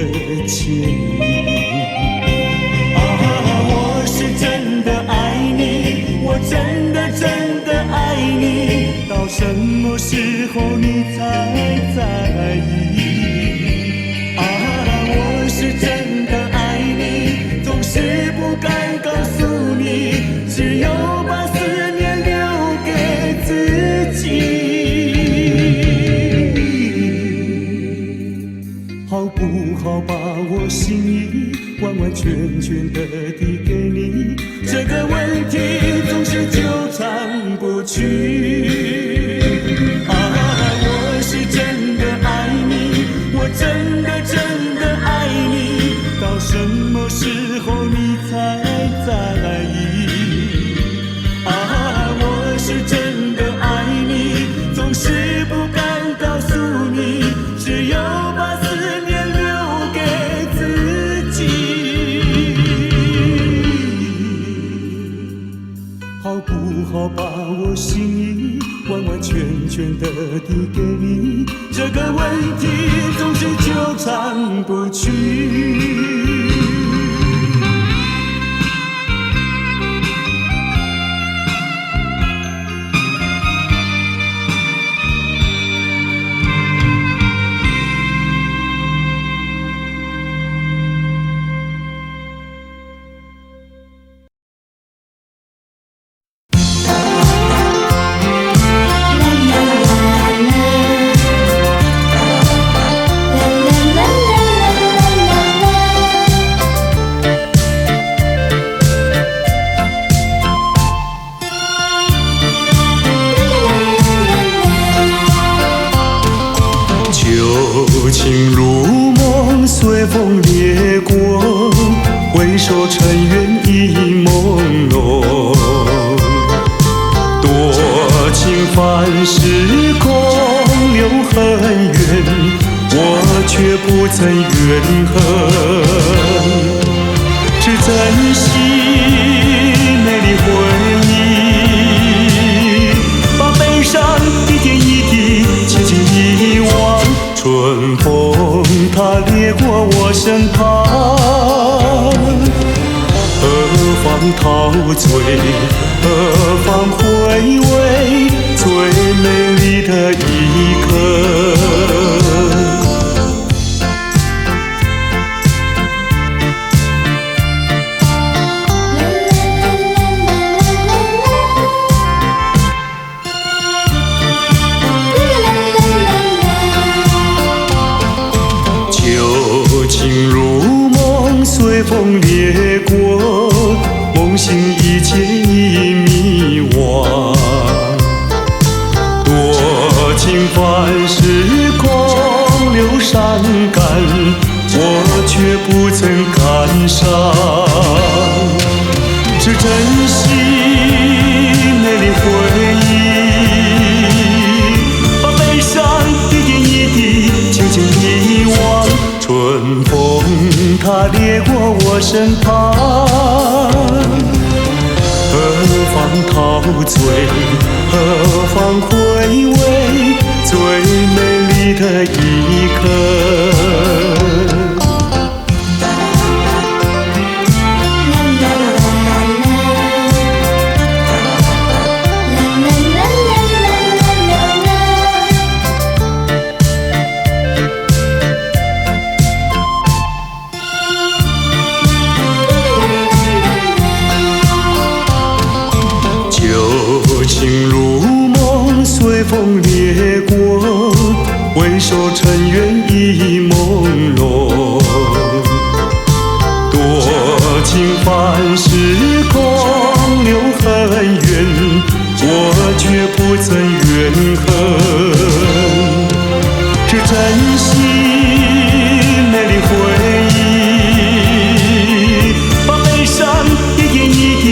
歉意。啊，我是真的爱你，我真的真的爱你，到什么时候你才在意？啊，我是真的爱你，总是不敢告诉你，只有把思念留给自己。好不好把我心意完完全全的递给你？这个问题总是纠缠不去。我是真的爱你，我真的真的爱你，到什么时候你才在意？我是真的爱你，总是不敢告诉你，只有把思念留给自己。好不好把我心意完完全全的递给你？这个问题总是纠缠不去。旧情如梦，随风掠过，回首尘缘已朦胧。多情泛时空，留很远，我却不曾怨恨，只珍惜美丽回忆，把悲伤一点一滴轻轻遗忘。春风它掠过我身旁，何方陶醉，何方回味最美丽的一刻。随风掠过，梦醒一切已迷惘。多情泛时空，留伤感，我却不曾感伤。只珍惜美丽回忆，把悲伤一点一滴轻轻遗忘。春风它掠过我身旁，何方陶醉，何方回味最美丽的一刻。情如梦，随风掠过，回首尘缘已朦胧。多情泛时空，留很远，我却不曾怨恨，只珍惜美丽回忆，把悲伤一点一滴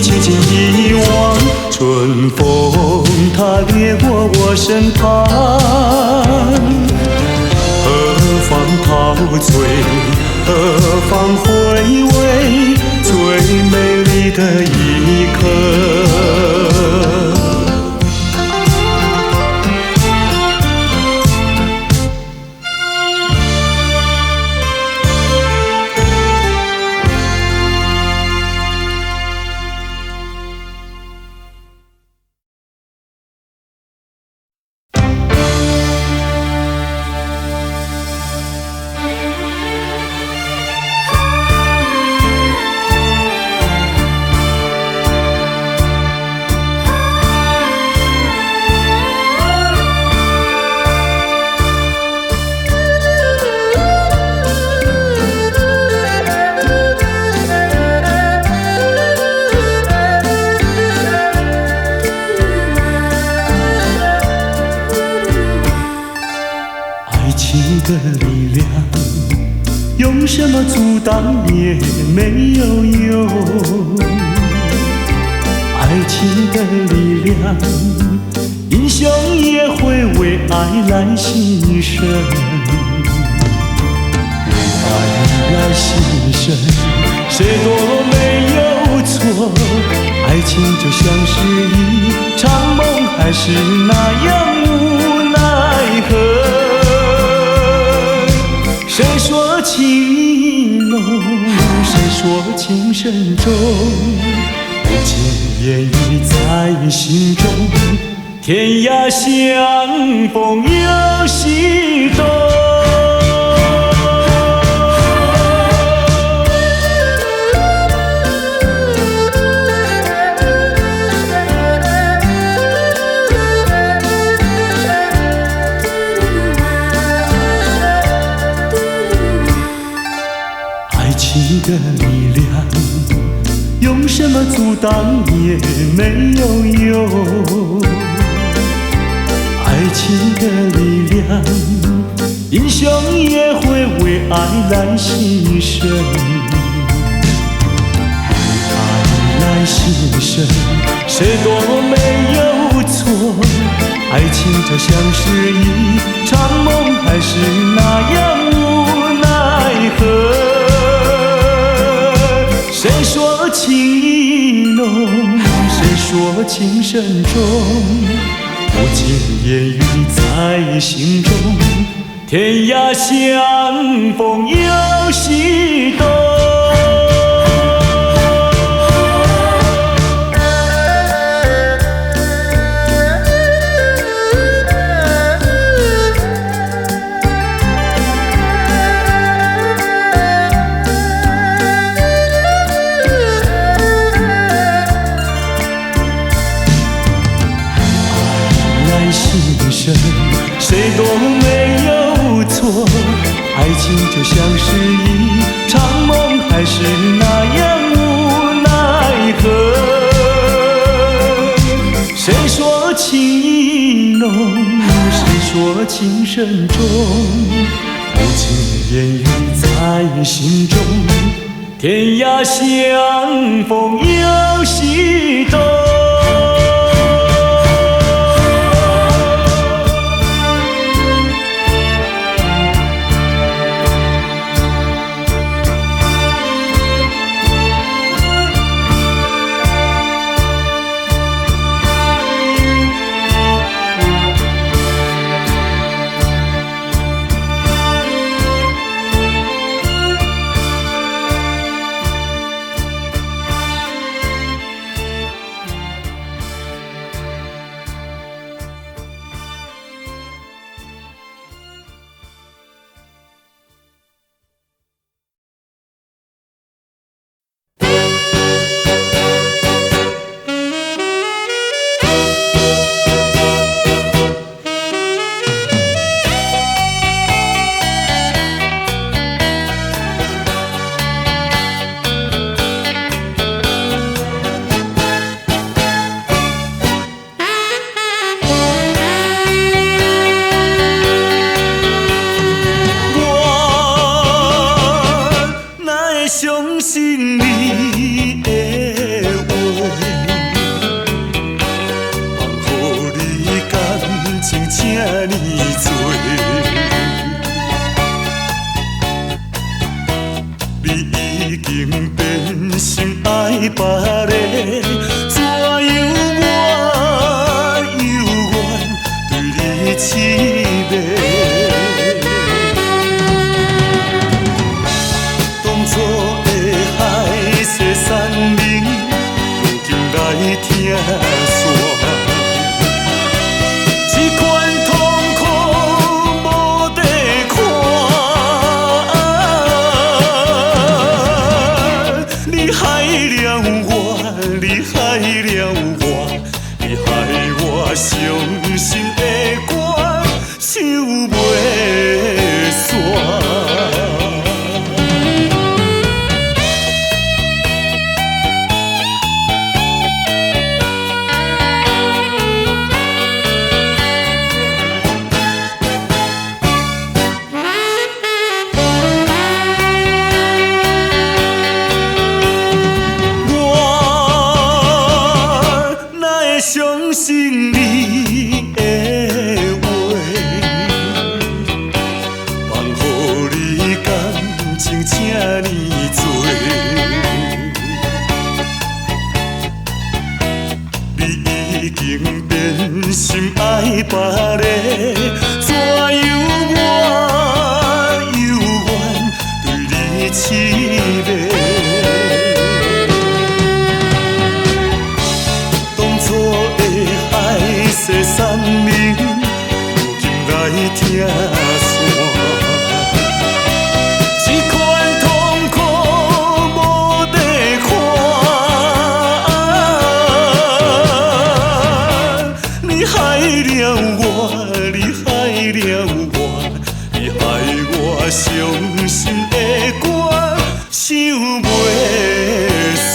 轻轻遗忘。春风它掠过我身旁，何方陶醉，何方回味最美丽的一刻。力量，用什么阻挡也没有用。爱情的力量，英雄也会为爱来牺牲。为爱来牺牲，谁都没有错。爱情就像是一场梦，还是那样无奈何。谁说情意浓，谁说情深重，不尽言语在心中，天涯相逢有西东。的力量，用什么阻挡也没有用。爱情的力量，英雄也会为爱来牺牲。为爱来牺牲，谁都没有错。爱情就像是一场梦，还是那样无奈何。谁说情意浓，谁说情深重，不尽言语在心中，天涯相逢有西东。谁都没有错，爱情就像是一场梦，还是那样无奈何。谁说情意浓，谁说情深重，不尽言语在心中，天涯相逢有西东。这呢多，你已经变心爱别个，怎由我犹原对你痴迷？当初的海誓山盟，如今来听线。这款痛苦无地看，你害了我，你害了我，你害我伤心的歌唱袂煞。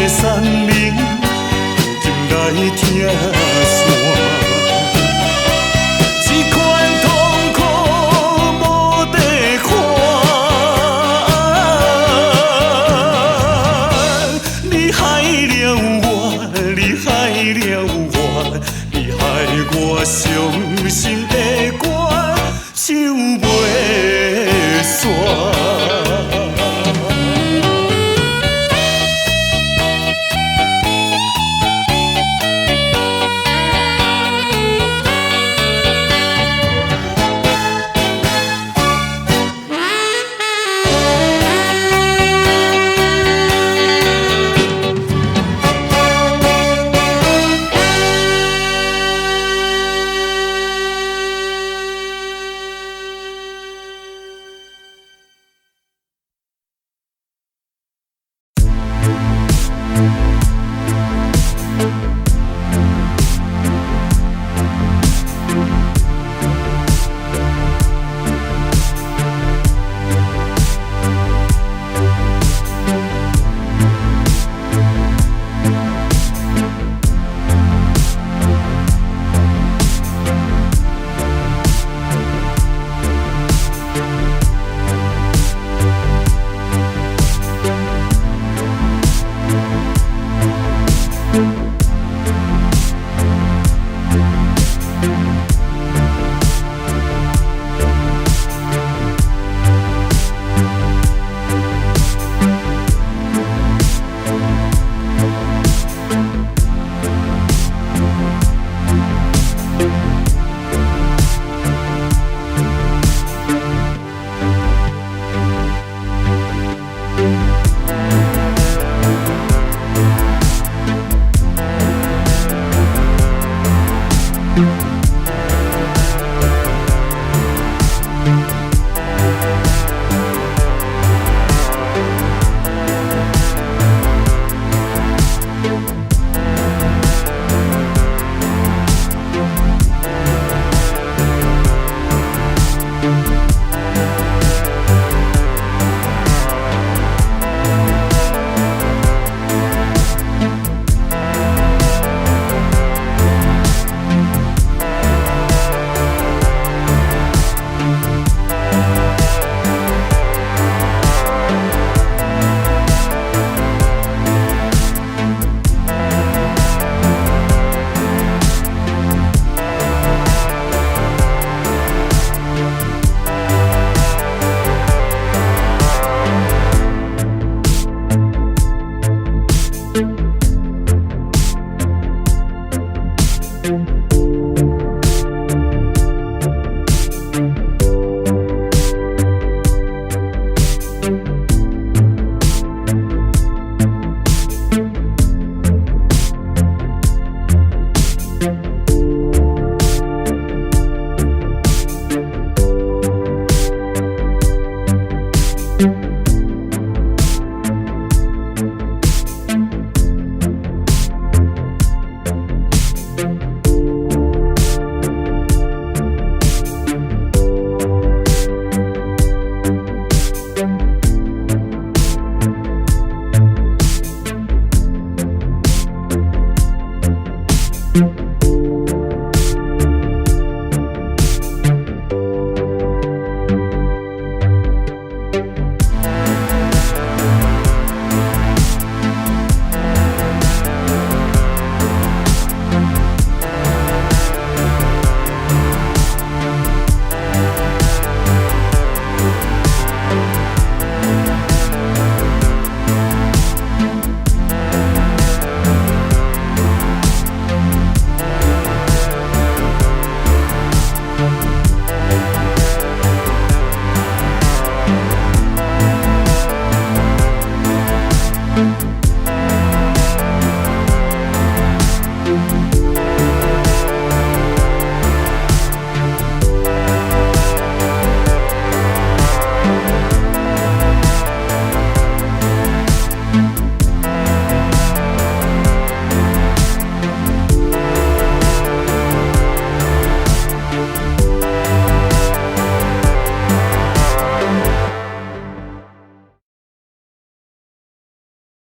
山盟，如今来听线。这款痛苦无地看，你害了我，你害了我，你害我伤心的歌唱袂煞。